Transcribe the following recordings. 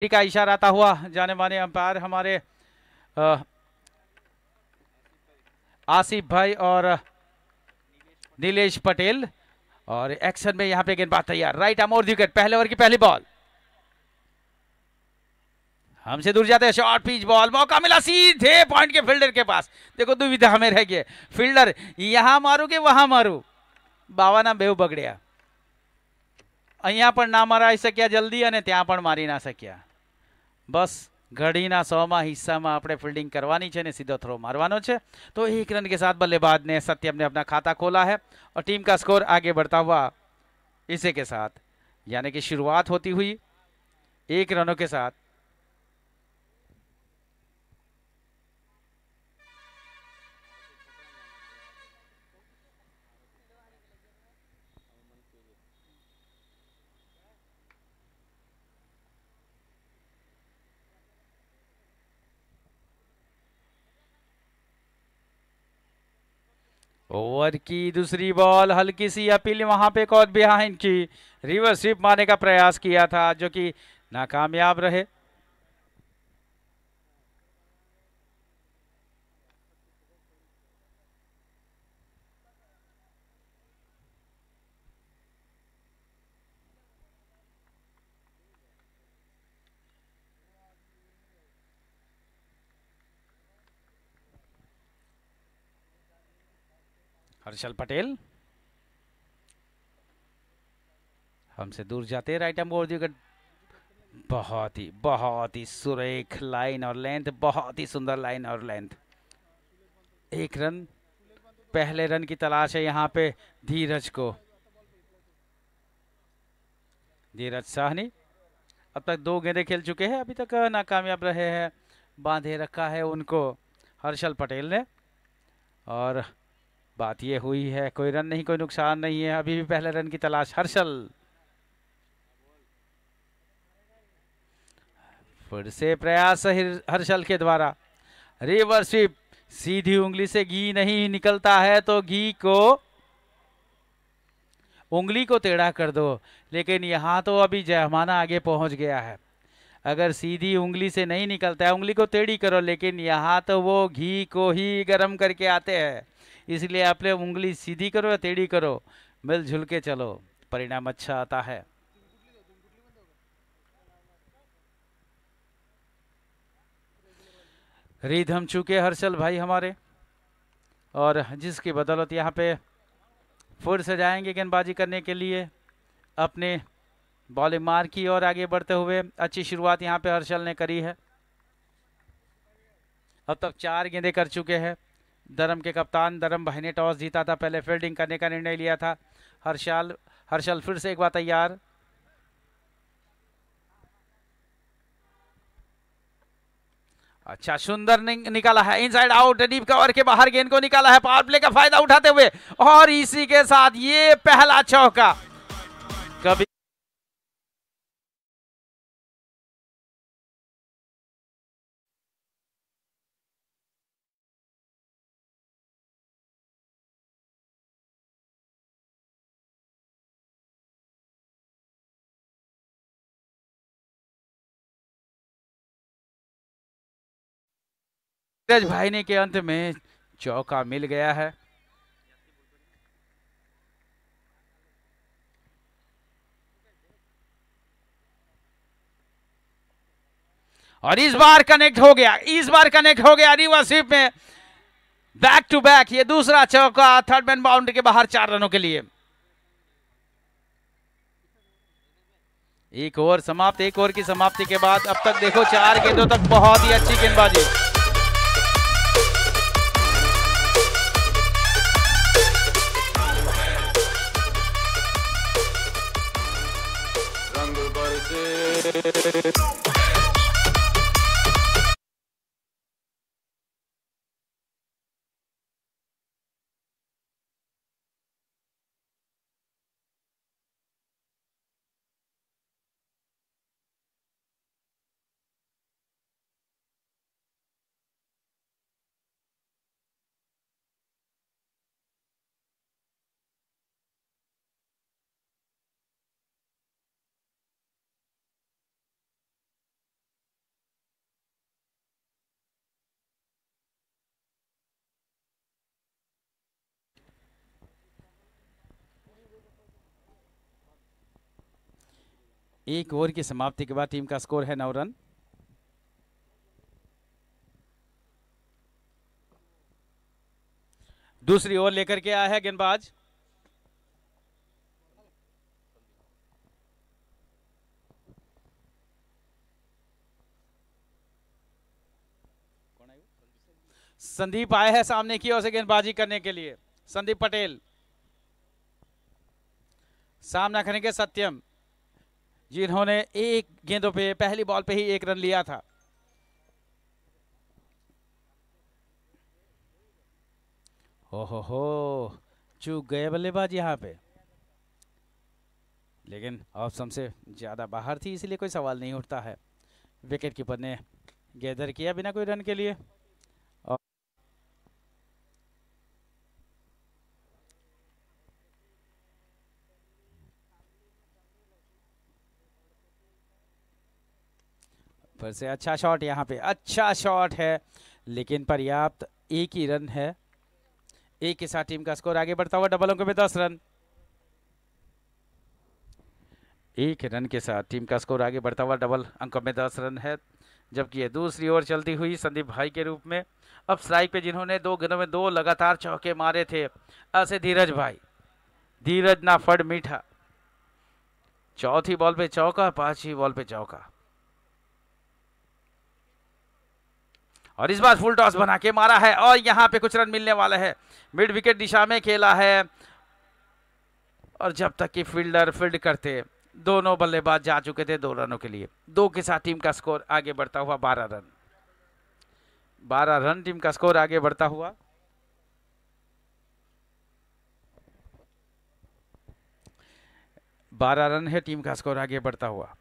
का इशारा आता हुआ जाने माने अंपायर हमारे अ, आसिफ भाई और नीलेश पटेल। और एक्शन में यहाँ पे गेंदबाज तैयार, राइट आर्म और विकेट, पहले ओवर की पहली बॉल। हमसे दूर जाते हैं, शॉर्ट पिच बॉल, मौका मिला सीधे पॉइंट के फील्डर के पास। देखो दुविधा हमें रह गई, फील्डर यहाँ मारू के वहां मारू, બાવાના બેવ બગડ્યા, અહીંયા પણ ના મરાઈ શક્યા જલ્દી અને ત્યાં પણ મારી ના શક્યા। બસ ઘડીના 100માં હિસ્સામાં આપણે ફિલ્ડિંग કરવાની છે ને સીધો થ્રો मारवानो છે। तो एक रन के साथ बल्लेबाज ने सत्यम ने अपना खाता खोला है और टीम का स्कोर आगे बढ़ता हुआ इसी के साथ, यानी कि शुरुआत होती हुई 1 रनों के साथ। ओवर की दूसरी बॉल, हल्की सी अपील वहां पे कॉट बिहाइंड की, रिवर्स स्वीप मारने का प्रयास किया था जो कि नाकामयाब रहे। हर्षल पटेल हमसे दूर जाते, राइट आर्म ओवर विकेट, बहुत ही सुरेख लाइन और लेंथ, बहुत ही सुंदर लाइन और लेंथ। 1 रन, पहले रन की तलाश है यहाँ पे धीरज को। धीरज साहनी अब तक 2 गेंदें खेल चुके हैं, अभी तक नाकामयाब रहे हैं, बांधे रखा है उनको हर्षल पटेल ने। और बात ये हुई है कोई रन नहीं, कोई नुकसान नहीं है, अभी भी पहले रन की तलाश हर्षल। फिर से प्रयास हर्षल के द्वारा, रिवर्स स्वीप, सीधी उंगली से घी नहीं निकलता है तो घी को उंगली को टेढ़ा कर दो, लेकिन यहाँ तो अभी जयमाना आगे पहुंच गया है। अगर सीधी उंगली से नहीं निकलता है, उंगली को टेढ़ी करो, लेकिन यहाँ तो वो घी को ही गर्म करके आते हैं, इसलिए अपने उंगली सीधी करो या टेढ़ी करो, मिलजुल के चलो, परिणाम अच्छा आता है। रिधम चुके हर्षल भाई हमारे, और जिसकी बदौलत यहाँ पे फिर से जाएंगे गेंदबाजी करने के लिए अपने बॉलिंग मार्क की ओर आगे बढ़ते हुए। अच्छी शुरुआत यहाँ पे हर्षल ने करी है, अब तक 4 गेंदें कर चुके हैं। धर्म के कप्तान धर्म भाई ने टॉस जीता था, पहले फील्डिंग करने का निर्णय लिया था। हर्षल फिर से एक बार तैयार, अच्छा सुंदर निकाला है, इनसाइड आउट, डीप कवर के बाहर गेंद को निकाला है, पावर प्ले का फायदा उठाते हुए, और इसी के साथ ये पहला चौका। कभी नीरज भाई ने के अंत में चौका मिल गया है। और इस बार कनेक्ट हो गया, इस बार कनेक्ट हो गया, रिवर्स स्वीप में बैक टू बैक, ये दूसरा चौका थर्ड मैन बाउंड्री के बाहर 4 रनों के लिए। एक ओवर समाप्त, एक ओवर की समाप्ति के बाद अब तक देखो 4 गेंदों तक बहुत ही अच्छी गेंदबाजी। रंग बरसे एक ओवर की समाप्ति के बाद टीम का स्कोर है 9 रन। दूसरी ओवर लेकर के आया है गेंदबाज संदीप आए हैं सामने की ओर से गेंदबाजी करने के लिए। संदीप पटेल सामना करेंगे सत्यम, जिन्होंने एक गेंदों पे पहली बॉल पे ही 1 रन लिया था। हो चूक गए बल्लेबाज यहाँ पे, लेकिन ऑप्शन से ज्यादा बाहर थी, इसलिए कोई सवाल नहीं उठता है। विकेट कीपर ने गैदर किया बिना कोई रन के लिए। और फिर से अच्छा शॉट, यहाँ पे अच्छा शॉट है, लेकिन पर्याप्त 1 ही रन है। 1 के साथ टीम का स्कोर आगे बढ़ता हुआ डबल अंकों में 10 रन। 1 रन के साथ टीम का स्कोर आगे बढ़ता हुआ डबल अंकों में 10 रन है। जबकि ये दूसरी ओवर चलती हुई संदीप भाई के रूप में। अब स्ट्राइक पे जिन्होंने 2 गेंदों में 2 लगातार चौके मारे थे, ऐसे धीरज भाई, धीरज ना फड़ मीठा। चौथी बॉल पे चौका, 5वीं बॉल पे चौका, और इस बार फुल टॉस बना के मारा है और यहां पे कुछ रन मिलने वाला है। मिड विकेट दिशा में खेला है, और जब तक कि फील्डर फील्ड करते, दोनों बल्लेबाज जा चुके थे 2 रनों के लिए। 2 के साथ टीम का स्कोर आगे बढ़ता हुआ 12 रन। 12 रन टीम का स्कोर आगे बढ़ता हुआ। बारह रन है टीम का स्कोर आगे बढ़ता हुआ।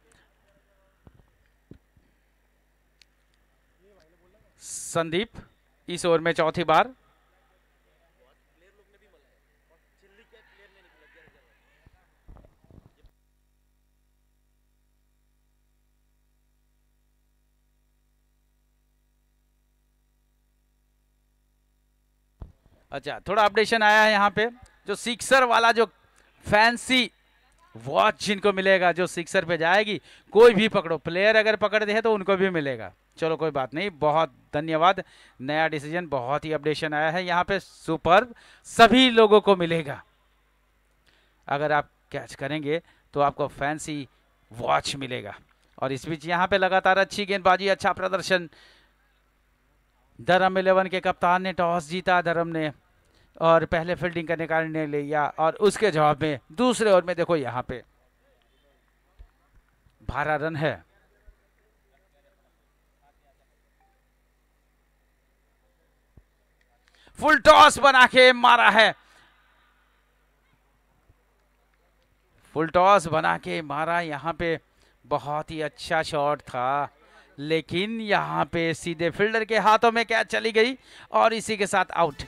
संदीप इस ओवर में चौथी बार। अच्छा, थोड़ा अपडेशन आया है यहाँ पे, जो सिक्सर वाला जो फैंसी वॉच जिनको मिलेगा, जो सिक्सर पे जाएगी, कोई भी पकड़ो, प्लेयर अगर पकड़ दे तो उनको भी मिलेगा। चलो कोई बात नहीं, बहुत धन्यवाद, नया डिसीजन, बहुत ही अपडेशन आया है यहाँ पे। सुपर, सभी लोगों को मिलेगा। अगर आप कैच करेंगे तो आपको फैंसी वॉच मिलेगा। और इस बीच यहाँ पे लगातार अच्छी गेंदबाजी, अच्छा प्रदर्शन। धर्म 11 के कप्तान ने टॉस जीता, धर्म ने, और पहले फील्डिंग करने का निर्णय लिया, और उसके जवाब में दूसरे ओवर में देखो यहाँ पे 12 रन है। फुल टॉस बना के मारा है, फुल टॉस बना के मारा। यहाँ पे बहुत ही अच्छा शॉट था, लेकिन यहाँ पे सीधे फील्डर के हाथों में कैच चली गई, और इसी के साथ आउट।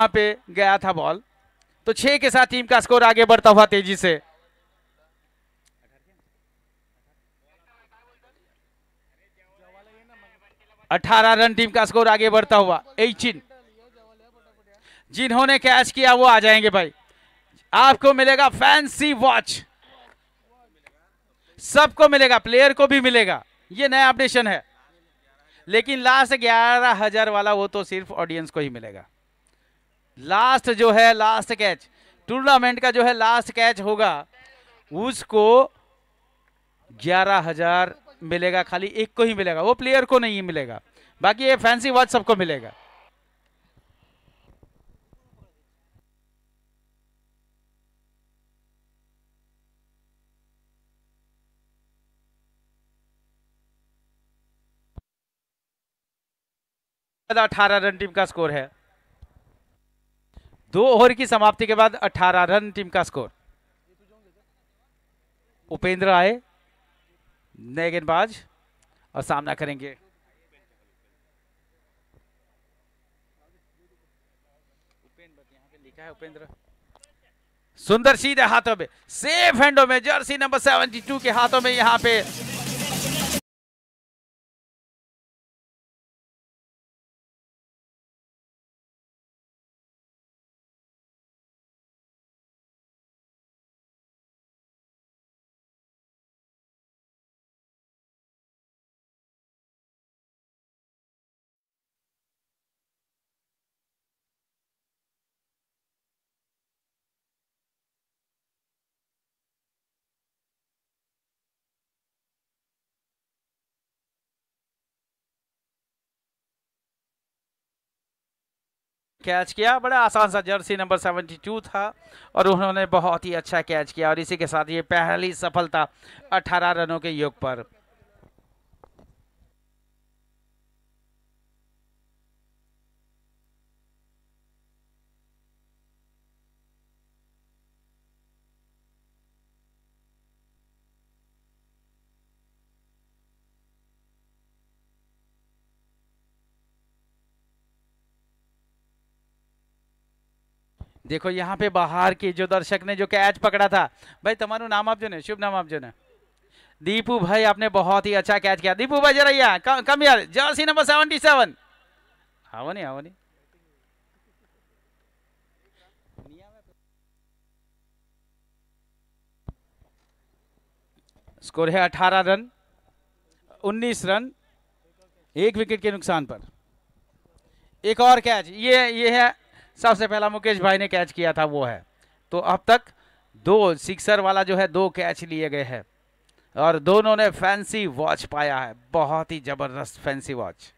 यहाँ पे गया था बॉल, तो 6 के साथ टीम का स्कोर आगे बढ़ता हुआ तेजी से। अठारह रन टीम का स्कोर आगे बढ़ता हुआ। 18 जिन्होंने कैच किया वो आ जाएंगे भाई, आपको मिलेगा फैंसी वॉच, सबको मिलेगा, प्लेयर को भी मिलेगा। ये नया अपडेशन है, लेकिन लास्ट 11,000 वाला वो तो सिर्फ ऑडियंस को ही मिलेगा। लास्ट जो है, लास्ट कैच टूर्नामेंट का जो है लास्ट कैच होगा, उसको 11,000 मिलेगा, खाली एक को ही मिलेगा, वो प्लेयर को नहीं मिलेगा। बाकी ये फैंसी वॉच सबको मिलेगा। बाद 18 रन टीम का स्कोर है। 2 ओवर की समाप्ति के बाद 18 रन टीम का स्कोर। उपेंद्र आए नए गेंदबाज और सामना करेंगे। यहाँ पे लिखा है उपेंद्र। सुंदर सीधे हाथों में, सेफ हैंडों में, जर्सी नंबर 72 के हाथों में यहाँ पे कैच किया। बड़ा आसान सा, जर्सी नंबर 72 था और उन्होंने बहुत ही अच्छा कैच किया और इसी के साथ ये पहली सफलता 18 रनों के योग पर। देखो यहाँ पे बाहर की जो दर्शक ने जो कैच पकड़ा था, भाई तुम्हारू नाम आपजो ने, शुभ नाम आपजो ने। दीपू भाई, आपने बहुत ही अच्छा कैच किया। दीपू भाई जरा यहाँ कम यार, जर्सी नंबर 77। आओ नहीं, आओ नहीं। स्कोर है 18 रन, 19 रन, 1 विकेट के नुकसान पर। एक और कैच, ये है सबसे पहला मुकेश भाई ने कैच किया था वो है। तो अब तक 2 सिक्सर वाला जो है 2 कैच लिए गए हैं और दोनों ने फैंसी वॉच पाया है, बहुत ही जबरदस्त फैंसी वॉच।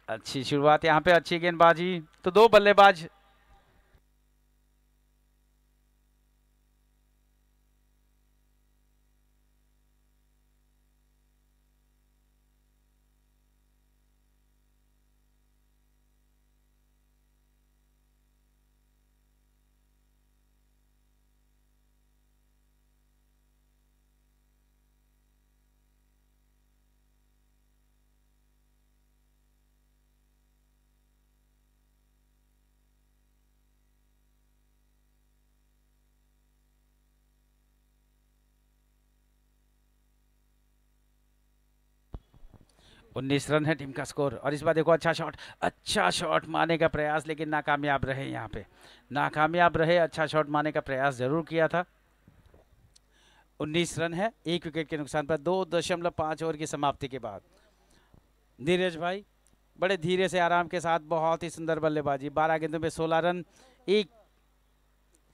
अच्छी शुरुआत यहाँ पे, अच्छी गेंदबाजी। तो 2 बल्लेबाज, उन्नीस रन है टीम का स्कोर। और इस बार देखो अच्छा शॉट मारने का प्रयास, लेकिन नाकामयाब रहे। यहाँ पे नाकामयाब रहे, अच्छा शॉट मारने का प्रयास जरूर किया था। 19 रन है, 1 विकेट के नुकसान पर, 2.5 ओवर की समाप्ति के बाद। धीरज भाई बड़े धीरे से आराम के साथ बहुत ही सुंदर बल्लेबाजी। 12 गेंदों में 16 रन, 1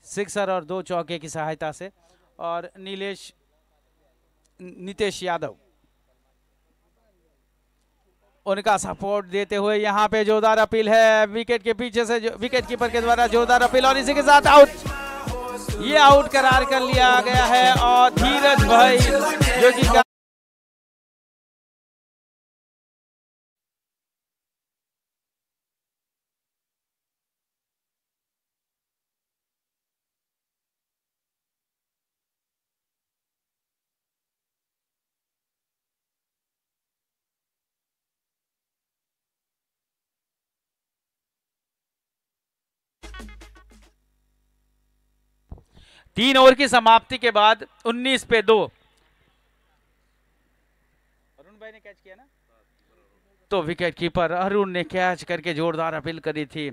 सिक्सर और 2 चौके की सहायता से। और नितेश यादव उनका सपोर्ट देते हुए यहाँ पे जोरदार अपील है विकेट के पीछे से, विकेट कीपर के द्वारा जोरदार अपील और इसी के साथ आउट। ये आउट करार कर लिया गया है और धीरज भाई जो कि 3 ओवर की समाप्ति के बाद 19 पे 2। अरुण भाई ने कैच किया ना, तो विकेट कीपर अरुण ने कैच करके जोरदार अपील करी थी।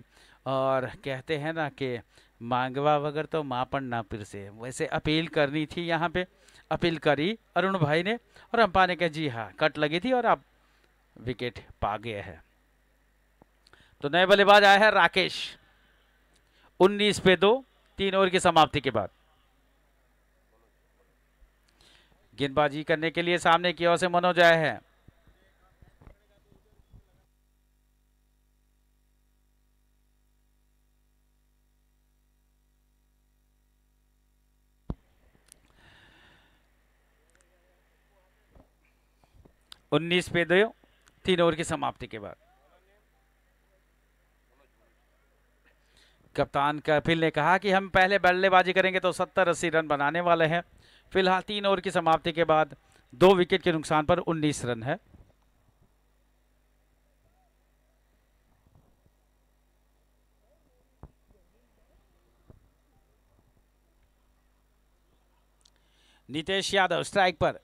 और कहते हैं ना कि मांगवा वगर तो मापन ना फिर से, वैसे अपील करनी थी। यहाँ पे अपील करी अरुण भाई ने और अंपायर ने कहा जी हाँ कट लगी थी और अब विकेट पा गए हैं। तो नए बल्लेबाज आया है राकेश। 19 पे 2, 3 ओवर की समाप्ति के बाद। गेंदबाजी करने के लिए सामने की ओर से मनोज आया है। उन्नीस पे 2, 3 ओवर की समाप्ति के बाद। कप्तान कपिल ने कहा कि हम पहले बल्लेबाजी करेंगे तो 70-80 रन बनाने वाले हैं। फिलहाल 3 ओवर की समाप्ति के बाद 2 विकेट के नुकसान पर 19 रन है। नितेश यादव स्ट्राइक पर,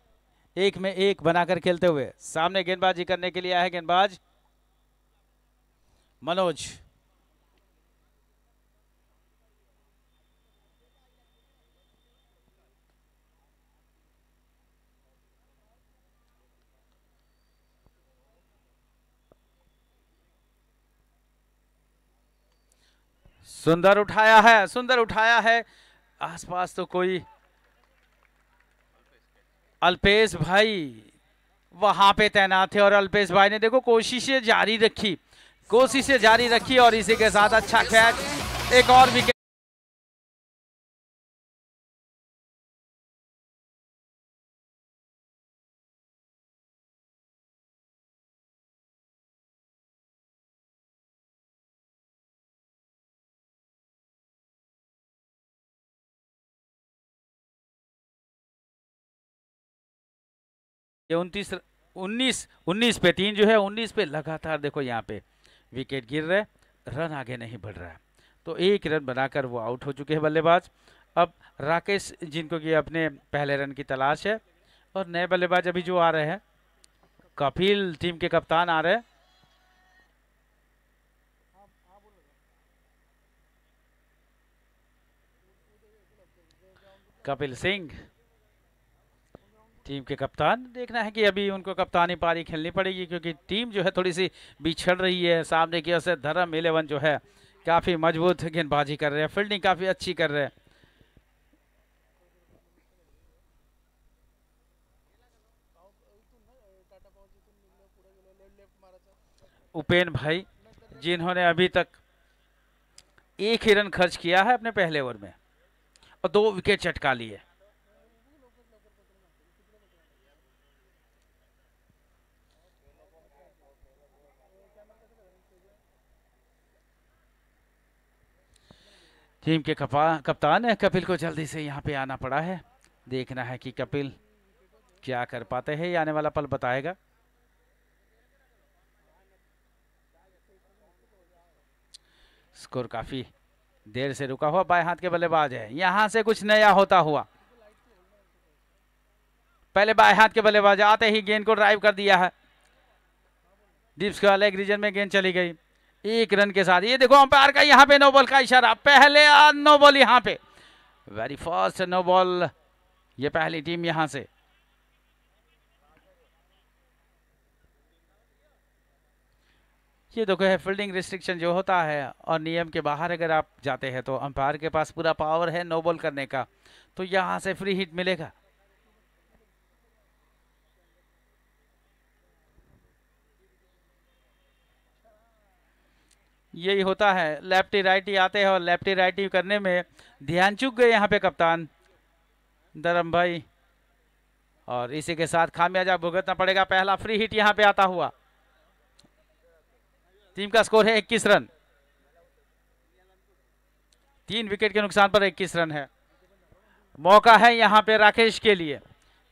1 में 1 बनाकर खेलते हुए। सामने गेंदबाजी करने के लिए आया है गेंदबाज मनोज। सुंदर उठाया है, सुंदर उठाया है। आसपास तो कोई अल्पेश भाई वहां पे तैनात थे और अल्पेश भाई ने देखो कोशिशें जारी रखी और इसी के साथ अच्छा कैच, एक और विकेट। ये 19 पे 3 जो है, 19 पे लगातार देखो यहाँ पे विकेट गिर रहे, रन आगे नहीं बढ़ रहा है। तो 1 रन बनाकर वो आउट हो चुके हैं बल्लेबाज। अब राकेश जिनको कि अपने पहले रन की तलाश है, और नए बल्लेबाज अभी जो आ रहे हैं, कपिल टीम के कप्तान आ रहे हैं। कपिल सिंह टीम के कप्तान। देखना है कि अभी उनको कप्तानी पारी खेलनी पड़ेगी, क्योंकि टीम जो है थोड़ी सी बिछड़ रही है। सामने की ओर से धर्म 11 जो है काफी मजबूत गेंदबाजी कर रहे हैं, फील्डिंग काफी अच्छी कर रहे हैं। उपेन भाई जिन्होंने अभी तक 1 ही रन खर्च किया है अपने पहले ओवर में और 2 विकेट चटका लिए। टीम के कप्तान कपिल को जल्दी से यहाँ पे आना पड़ा है। देखना है कि कपिल क्या कर पाते हैं, ये आने वाला पल बताएगा। स्कोर काफी देर से रुका हुआ, बाएं हाथ के बल्लेबाज है, यहां से कुछ नया होता हुआ। पहले बाएं हाथ के बल्लेबाज आते ही गेंद को ड्राइव कर दिया है, डिप्स का लेग रीजन में गेंद चली गई। 1 रन के साथ ये देखो अंपायर का यहाँ पे नो बॉल का इशारा, पहले नो बॉल यहाँ पे, वेरी फर्स्ट नो बॉल ये पहली टीम यहां से। ये देखो है फील्डिंग रिस्ट्रिक्शन जो होता है, और नियम के बाहर अगर आप जाते हैं तो अंपायर के पास पूरा पावर है नो बॉल करने का, तो यहां से फ्री हिट मिलेगा। यही होता है, लेफ्टी राइटी आते हैं और लेफ्टी राइटी करने में ध्यान चूक गए यहाँ पे कप्तान धर्म भाई, और इसी के साथ खामियाजा भुगतना पड़ेगा। पहला फ्री हिट यहाँ पे आता हुआ। टीम का स्कोर है 21 रन, 3 विकेट के नुकसान पर 21 रन है। मौका है यहाँ पे राकेश के लिए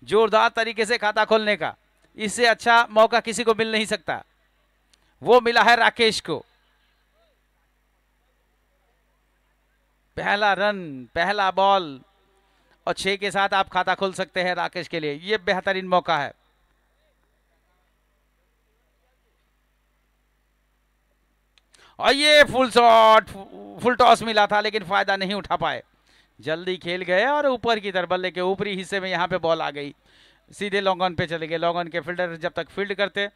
जोरदार तरीके से खाता खोलने का, इससे अच्छा मौका किसी को मिल नहीं सकता, वो मिला है राकेश को। पहला रन, पहला बॉल और 6 के साथ आप खाता खोल सकते हैं राकेश के लिए, ये बेहतरीन मौका है। और ये फुल शॉट, फुल टॉस मिला था लेकिन फायदा नहीं उठा पाए, जल्दी खेल गए और ऊपर की तरफ बल्ले के ऊपरी हिस्से में यहाँ पे बॉल आ गई, सीधे लॉन्ग ऑन पे चले गए। लॉन्ग ऑन के फील्डर जब तक फील्ड करते,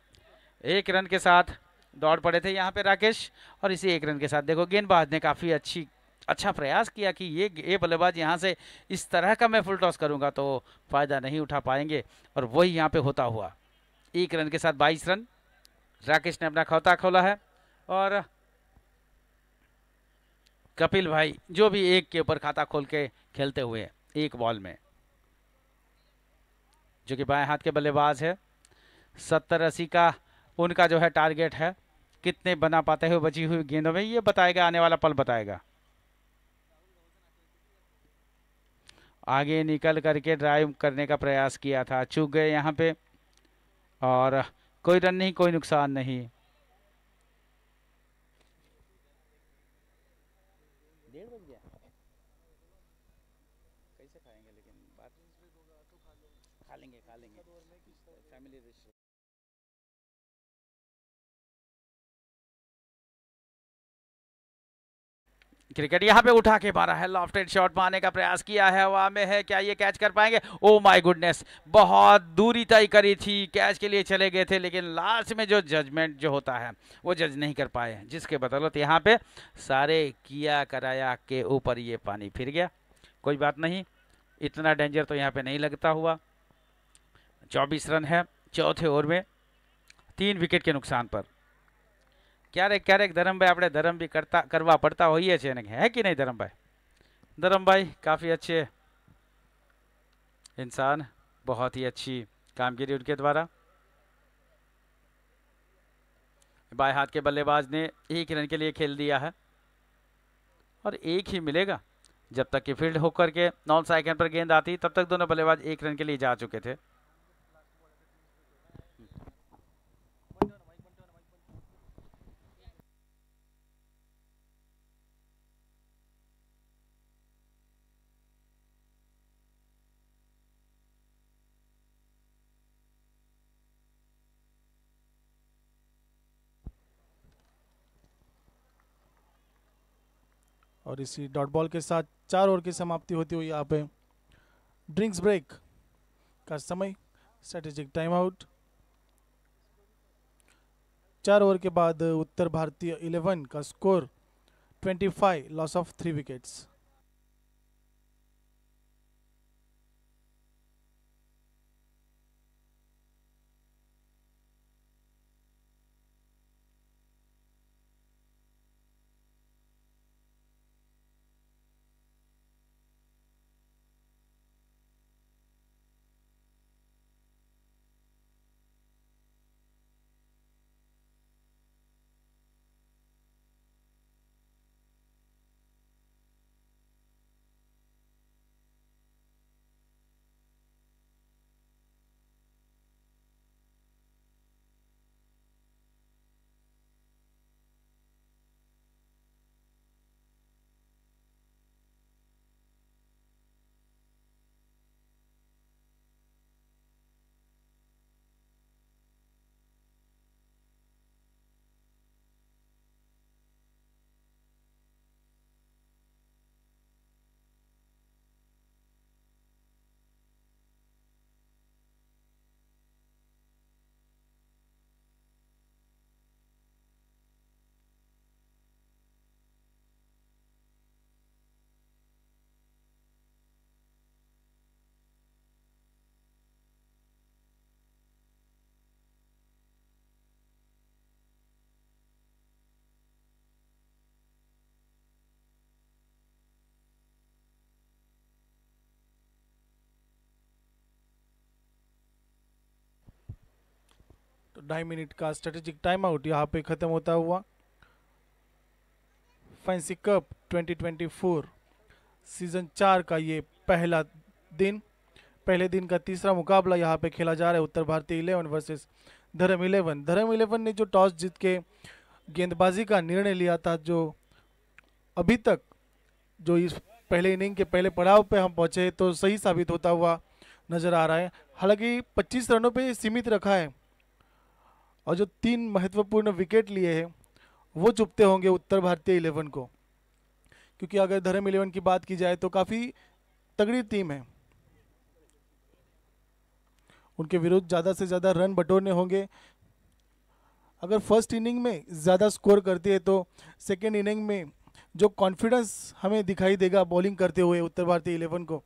1 रन के साथ दौड़ पड़े थे यहाँ पे राकेश, और इसी 1 रन के साथ देखो गेंदबाज ने काफी अच्छा प्रयास किया कि ये बल्लेबाज यहाँ से इस तरह का मैं फुल टॉस करूंगा तो फायदा नहीं उठा पाएंगे, और वही यहाँ पे होता हुआ। 1 रन के साथ 22 रन राकेश ने अपना खाता खोला है, और कपिल भाई जो भी 1 के ऊपर खाता खोल के खेलते हुए 1 बॉल में, जो कि बाएं हाथ के बल्लेबाज है। 70-80 का उनका जो है टारगेट है, कितने बना पाते हैं बची हुई गेंदों में, ये बताएगा आने वाला पल बताएगा। आगे निकल करके ड्राइव करने का प्रयास किया था, चूक गए यहाँ पे, और कोई रन नहीं, कोई नुकसान नहीं। डेढ़ बज गया, कैसे खाएंगे, लेकिन बात खा लेंगे फैमिली रेस्टोरेंट। क्रिकेट यहाँ पे उठा के मारा है, लॉफ्टेड शॉट मारने का प्रयास किया है, हवा में है, क्या ये कैच कर पाएंगे? ओ माय गुडनेस, बहुत दूरी तय करी थी, कैच के लिए चले गए थे, लेकिन लास्ट में जो जजमेंट जो होता है वो जज नहीं कर पाए, जिसके बदौलत यहाँ पे सारे किया कराया के ऊपर ये पानी फिर गया। कोई बात नहीं, इतना डेंजर तो यहाँ पे नहीं लगता हुआ। 24 रन है चौथे ओवर में, 3 विकेट के नुकसान पर। ક્યારેક ક્યારેક ધરમભાઈ આપણે ધરમ બી કરવા પડતા હોઈએ છીએ ને, है कि नहीं धरम भाई काफ़ी अच्छे इंसान, बहुत ही अच्छी कामगिरी उनके द्वारा। बाएं हाथ के बल्लेबाज ने 1 रन के लिए खेल दिया है और 1 ही मिलेगा। जब तक कि फील्ड होकर के नॉन सेकंड पर गेंद आती तब तक दोनों बल्लेबाज 1 रन के लिए जा चुके थे। और इसी डॉट बॉल के साथ 4 ओवर की समाप्ति होती हुई यहाँ पे ड्रिंक्स ब्रेक का समय, स्ट्रेटेजिक टाइम आउट। 4 ओवर के बाद उत्तर भारतीय 11 का स्कोर 25, लॉस ऑफ 3 विकेट्स। तो 2.5 मिनट का स्ट्रेटेजिक टाइम आउट यहाँ पे खत्म होता हुआ। फैंसी कप 2024 सीजन 4 का ये पहला दिन, पहले दिन का तीसरा मुकाबला यहाँ पे खेला जा रहा है। उत्तर भारतीय 11 वर्सेस धर्म 11। धर्म 11 ने जो टॉस जीत के गेंदबाजी का निर्णय लिया था, जो अभी तक जो इस पहले इनिंग के पहले पड़ाव पे हम पहुंचे तो सही साबित होता हुआ नजर आ रहा है। हालांकि 25 रनों पे सीमित रखा है और जो 3 महत्वपूर्ण विकेट लिए हैं वो चुपते होंगे उत्तर भारतीय 11 को, क्योंकि अगर धर्म 11 की बात की जाए तो काफ़ी तगड़ी टीम है। उनके विरुद्ध ज़्यादा से ज़्यादा रन बटोरने होंगे। अगर फर्स्ट इनिंग में ज़्यादा स्कोर करती है तो सेकेंड इनिंग में जो कॉन्फिडेंस हमें दिखाई देगा बॉलिंग करते हुए उत्तर भारतीय 11 को,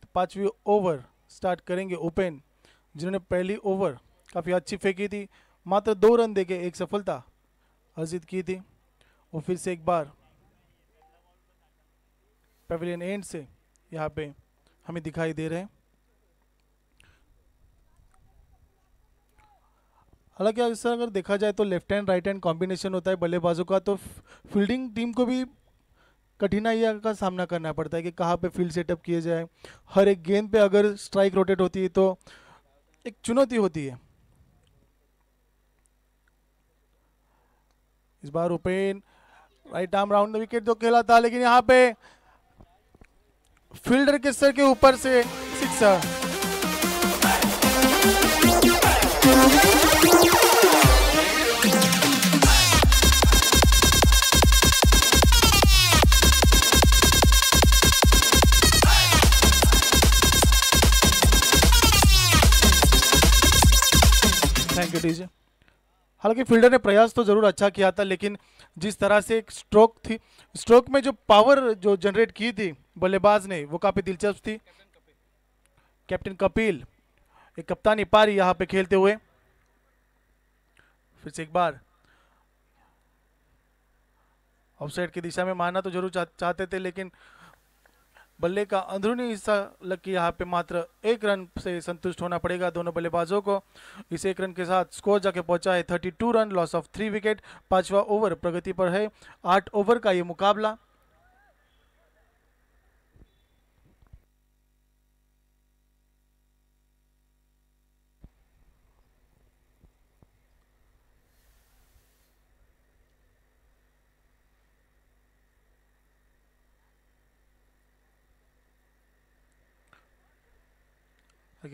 तो 5वीं ओवर स्टार्ट करेंगे ओपन, जिन्होंने पहली ओवर काफ़ी अच्छी फेंकी थी, मात्र 2 रन देके एक सफलता अर्जित की थी। वो फिर से एक बार पेविलियन एंड से यहाँ पे हमें दिखाई दे रहे हैं। हालांकि अक्सर अगर देखा जाए तो left hand right hand combination होता है बल्लेबाजों का, तो फील्डिंग टीम को भी कठिनाइयों का सामना करना पड़ता है कि कहाँ पे फील्ड सेटअप किए जाए। हर एक गेंद पे अगर स्ट्राइक रोटेट होती है तो एक चुनौती होती है। इस बार open right arm round the wicket जो खेला था, लेकिन यहाँ पे फील्डर के सर के ऊपर से सिक्सर। Thank you DJ. हालांकि फील्डर ने प्रयास तो जरूर अच्छा किया था, लेकिन जिस तरह से एक स्ट्रोक थी, स्ट्रोक में जो पावर जो जनरेट की थी बल्लेबाज ने, वो काफी दिलचस्प थी। कैप्टन कपिल एक कप्तानी पारी यहाँ पे खेलते हुए। फिर से एक बार ऑफसाइड की दिशा में मारना तो जरूर चाहते थे, लेकिन बल्ले का अंदरूनी हिस्सा लग के यहाँ पे मात्र 1 रन से संतुष्ट होना पड़ेगा दोनों बल्लेबाजों को। इस 1 रन के साथ स्कोर जाके पहुंचा है 32 रन, लॉस ऑफ 3 विकेट। 5वां ओवर प्रगति पर है। 8 ओवर का ये मुकाबला।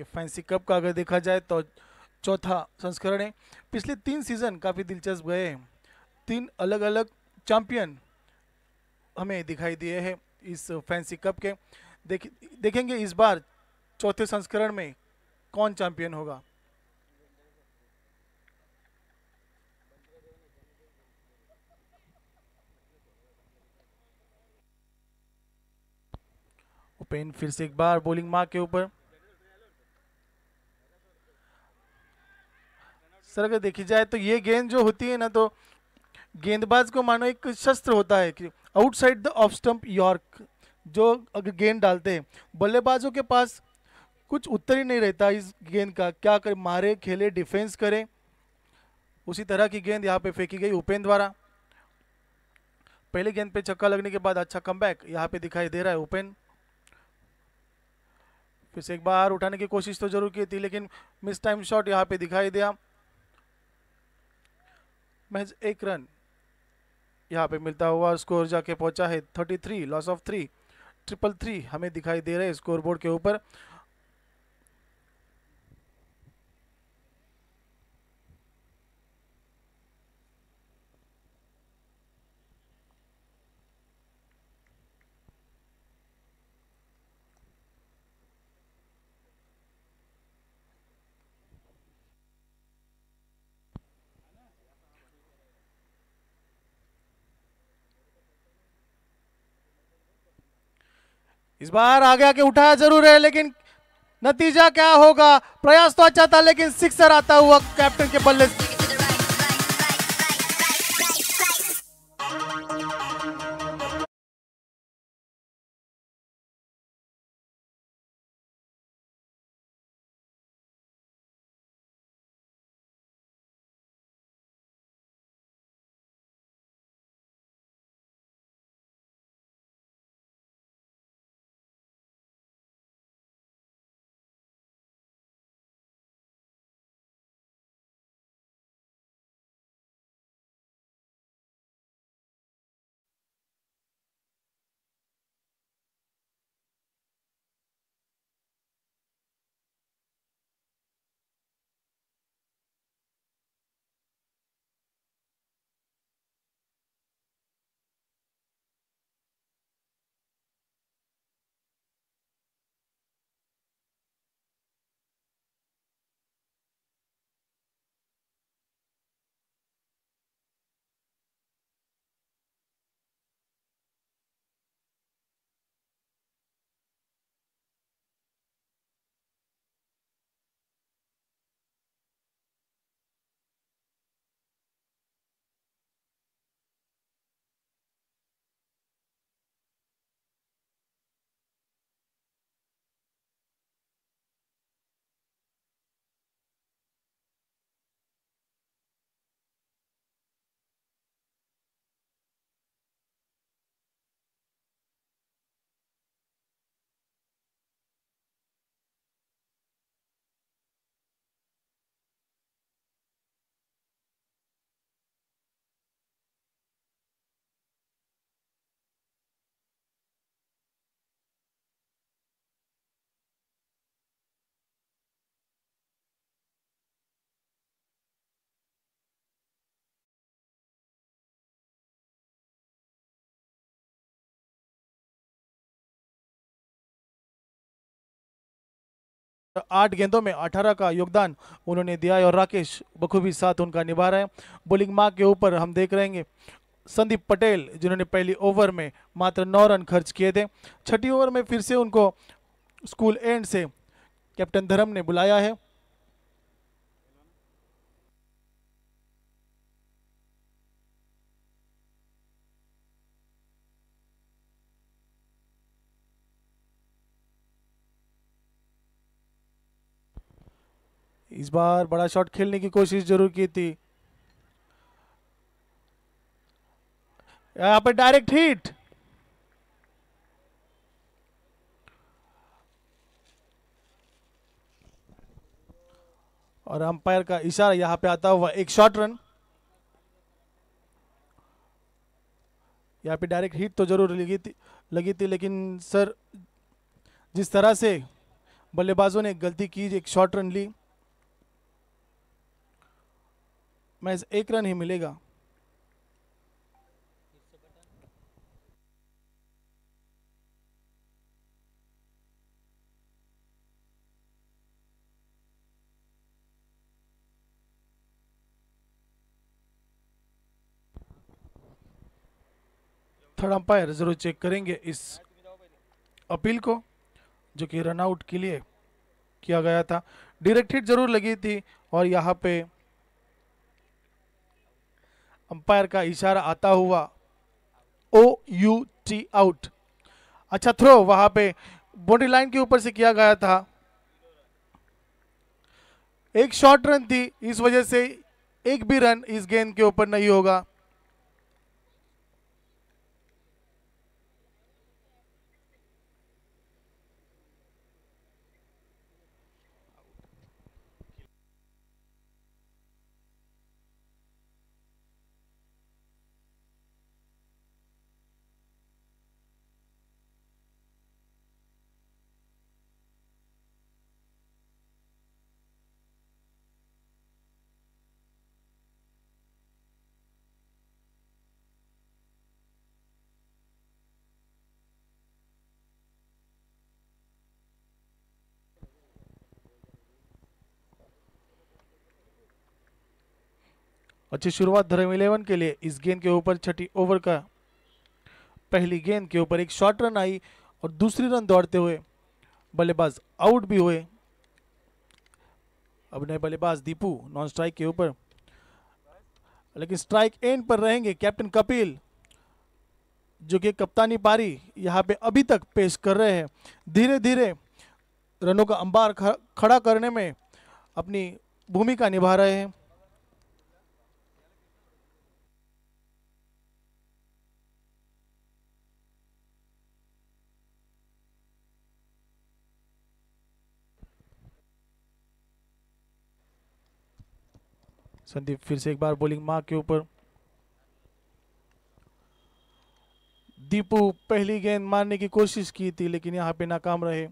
फैंसी कप का अगर देखा जाए तो चौथा संस्करण है। पिछले 3 सीजन काफी दिलचस्प गए हैं। 3 अलग अलग चैंपियन हमें दिखाई दिए हैं इस फैंसी कप के। देखेंगे इस बार चौथे संस्करण में कौन चैंपियन होगा। ओपन फिर से एक बार बॉलिंग मार्क के ऊपर। सर अगर देखी जाए तो ये गेंद जो होती है ना, तो गेंदबाज को मानो एक शस्त्र होता है कि outside the off stump York जो अगर गेंद डालते हैं, बल्लेबाजों के पास कुछ उत्तर ही नहीं रहता इस गेंद का। क्या करे, मारे, खेले, डिफेंस करें। उसी तरह की गेंद यहाँ पे फेंकी गई उपेन द्वारा। पहले गेंद पे छक्का लगने के बाद अच्छा कमबैक यहाँ पे दिखाई दे रहा है उपेन। फिर से एक बार उठाने की कोशिश तो जरूर की थी, लेकिन मिस टाइम शॉट यहाँ पे दिखाई दिया। महज 1 रन यहाँ पे मिलता हुआ स्कोर जाके पहुंचा है 33, लॉस ऑफ 3। 333 हमें दिखाई दे रहे हैं स्कोर बोर्ड के ऊपर। इस बार आगे आके उठाया जरूर है, लेकिन नतीजा क्या होगा। प्रयास तो अच्छा था, लेकिन सिक्सर आता हुआ कैप्टन के बल्ले से। 8 गेंदों में 18 का योगदान उन्होंने दिया है और राकेश बखूबी साथ उनका निभा रहे हैं। बॉलिंग मार्क के ऊपर हम देख रहे हैं संदीप पटेल, जिन्होंने पहली ओवर में मात्र 9 रन खर्च किए थे। छठी ओवर में फिर से उनको स्कूल एंड से कैप्टन धर्म ने बुलाया है। इस बार बड़ा शॉट खेलने की कोशिश जरूर की थी, यहाँ पर डायरेक्ट हिट। और अंपायर का इशारा यहाँ पे आता हुआ एक शॉर्ट रन। यहाँ पे डायरेक्ट हिट तो जरूर लगी थी लेकिन सर जिस तरह से बल्लेबाजों ने गलती की, एक शॉर्ट रन ली, मैच 1 रन ही मिलेगा। थर्ड अंपायर जरूर चेक करेंगे इस अपील को, जो कि रन आउट के लिए किया गया था। डायरेक्ट हिट जरूर लगी थी और यहाँ पे अंपायर का इशारा आता हुआ OUT आउट। अच्छा थ्रो वहां पे बाउंड्री लाइन के ऊपर से किया गया था, एक शॉर्ट रन थी, इस वजह से एक भी रन इस गेंद के ऊपर नहीं होगा। अच्छी शुरुआत धर्म 11 के लिए। इस गेंद के ऊपर छठी ओवर का पहली गेंद के ऊपर एक शॉर्ट रन आई और दूसरी रन दौड़ते हुए बल्लेबाज आउट भी हुए। अब नए बल्लेबाज दीपू नॉन स्ट्राइक के ऊपर, लेकिन स्ट्राइक एंड पर रहेंगे कैप्टन कपिल, जो कि कप्तानी पारी यहाँ पे अभी तक पेश कर रहे हैं। धीरे धीरे रनों का अंबार खड़ा करने में अपनी भूमिका निभा रहे हैं। संदीप फिर से एक बार बॉलिंग मार्क के ऊपर। दीपू पहली गेंद मारने की कोशिश की थी लेकिन यहाँ पे नाकाम रहे,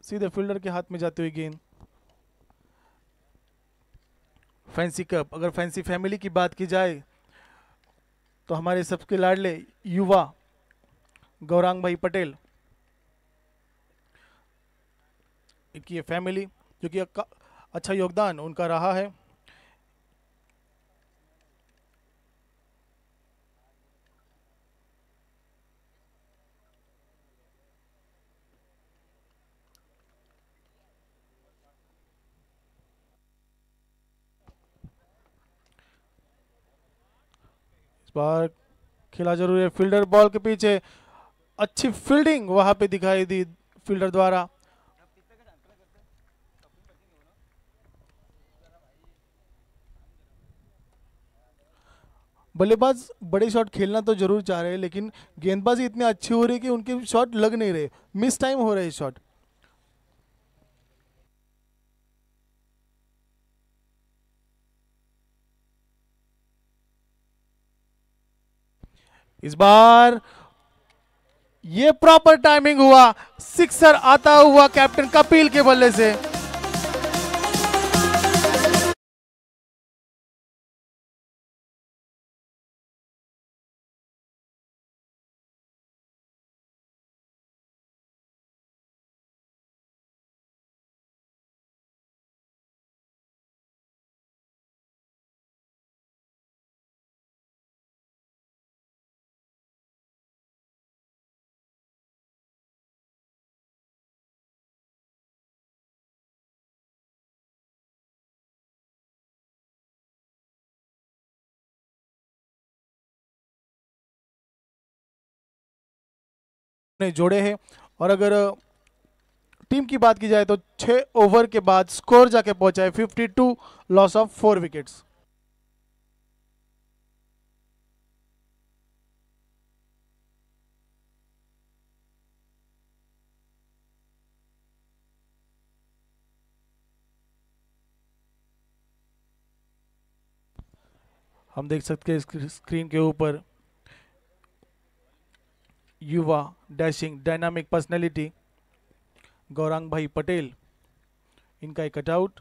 सीधे फील्डर के हाथ में जाती हुई गेंद। फैंसी कप, अगर फैंसी फैमिली की बात की जाए तो हमारे सबके लाडले युवा गौरांग भाई पटेल, एक ये फैमिली जो कि अच्छा योगदान उनका रहा है। इस बार खेला जरूर है, फील्डर बॉल के पीछे, अच्छी फील्डिंग वहां पे दिखाई दी फील्डर द्वारा। बल्लेबाज बड़े शॉट खेलना तो जरूर चाह रहे हैं लेकिन गेंदबाजी इतनी अच्छी हो रही है कि उनके शॉट लग नहीं रहे, मिस टाइम हो रहे शॉट। इस बार ये प्रॉपर टाइमिंग हुआ, सिक्सर आता हुआ कैप्टन कपिल के बल्ले से। ने जोड़े हैं। और अगर टीम की बात की जाए तो 6 ओवर के बाद स्कोर जाके पहुंचा है 52, लॉस ऑफ 4 विकेट्स। हम देख सकते हैं स्क्रीन के ऊपर युवा डैशिंग डायनामिक पर्सनैलिटी गौरांग भाई पटेल, इनका एक कटआउट।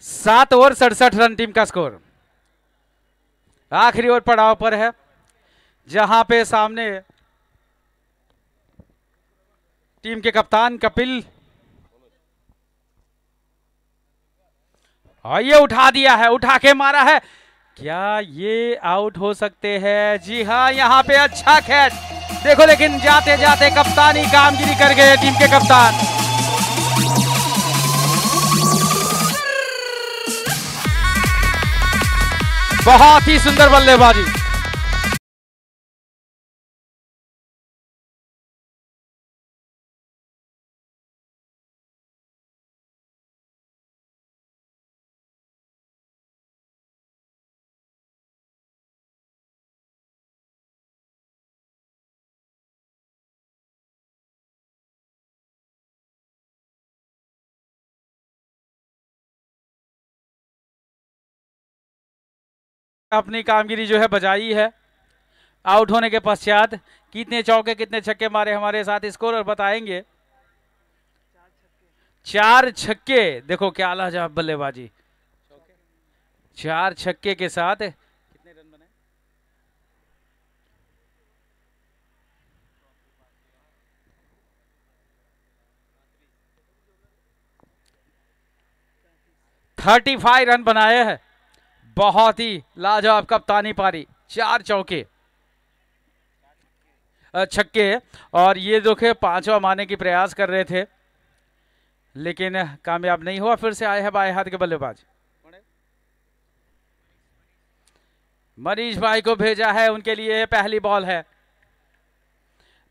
7 ओवर 67 रन टीम का स्कोर। आखिरी ओवर पड़ाव पर है, जहां पे सामने टीम के कप्तान कपिल, और ये उठा दिया है, उठा के मारा है। क्या ये आउट हो सकते हैं? जी हाँ, यहाँ पे अच्छा कैच देखो, लेकिन जाते जाते कप्तानी कामगिरी कर गए टीम के कप्तान। बहुत ही सुंदर बल्लेबाजी। अपनी कामगिरी जो है बजाई है। आउट होने के पश्चात कितने चौके कितने छक्के मारे हमारे साथ स्कोर बताएंगे। 4 छक्के, देखो क्या लाजवाब बल्लेबाजी। 4 छक्के के साथ कितने रन बने? थर्टी 35 रन बनाए हैं। बहुत ही लाजवाब कप्तानी पारी, 4 चौके छक्के, और ये देखे 5वां मारने की प्रयास कर रहे थे लेकिन कामयाब नहीं हुआ। फिर से आए हैं बाएं हाथ के बल्लेबाज मनीष भाई को भेजा है, उनके लिए पहली बॉल है।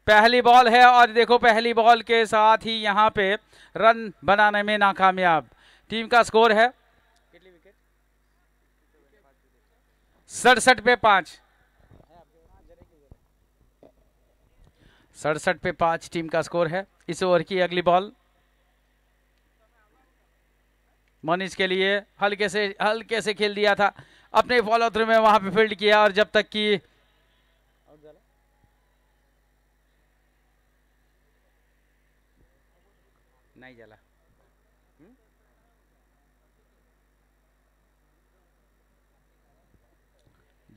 पहली बॉल है और देखो पहली बॉल के साथ ही यहाँ पे रन बनाने में नाकामयाब। टीम का स्कोर है 67 पे 5। 67 पे 5 टीम का स्कोर है। इस ओवर की अगली बॉल मनीष के लिए हल्के से खेल दिया था, अपने फॉलो थ्रू में वहां पे फील्ड किया, और जब तक कि नहीं जला।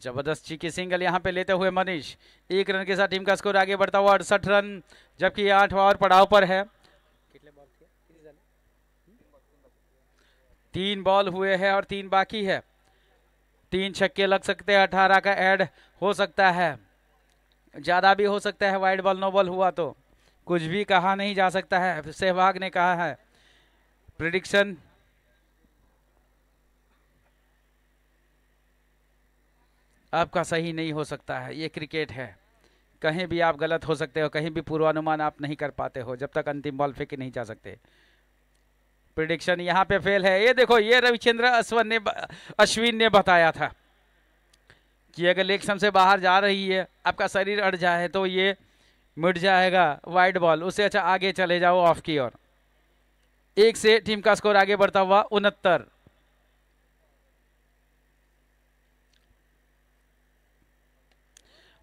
जबरदस्त चीकी सिंगल यहां पे लेते हुए मनीष 1 रन के साथ टीम का स्कोर आगे बढ़ता हुआ 68 रन, जबकि 8 ओवर पड़ाव पर है। 3 बॉल हुए हैं और 3 बाकी है। 3 छक्के लग सकते हैं, 18 का ऐड हो सकता है, ज्यादा भी हो सकता है। वाइड बॉल नो बॉल हुआ तो कुछ भी कहा नहीं जा सकता है। सहवाग ने कहा है प्रिडिक्शन आपका सही नहीं हो सकता है, ये क्रिकेट है, कहीं भी आप गलत हो सकते हो, कहीं भी पूर्वानुमान आप नहीं कर पाते हो जब तक अंतिम बॉल फेंके नहीं जा सकते। प्रिडिक्शन यहाँ पे फेल है। ये देखो, ये रविचंद्र अश्विन ने बताया था कि अगर लेग स्टंप से बाहर जा रही है, आपका शरीर अड़ जाए तो ये मिट जाएगा वाइड बॉल, उससे अच्छा आगे चले जाओ ऑफ की ओर। 1 से टीम का स्कोर आगे बढ़ता हुआ 69।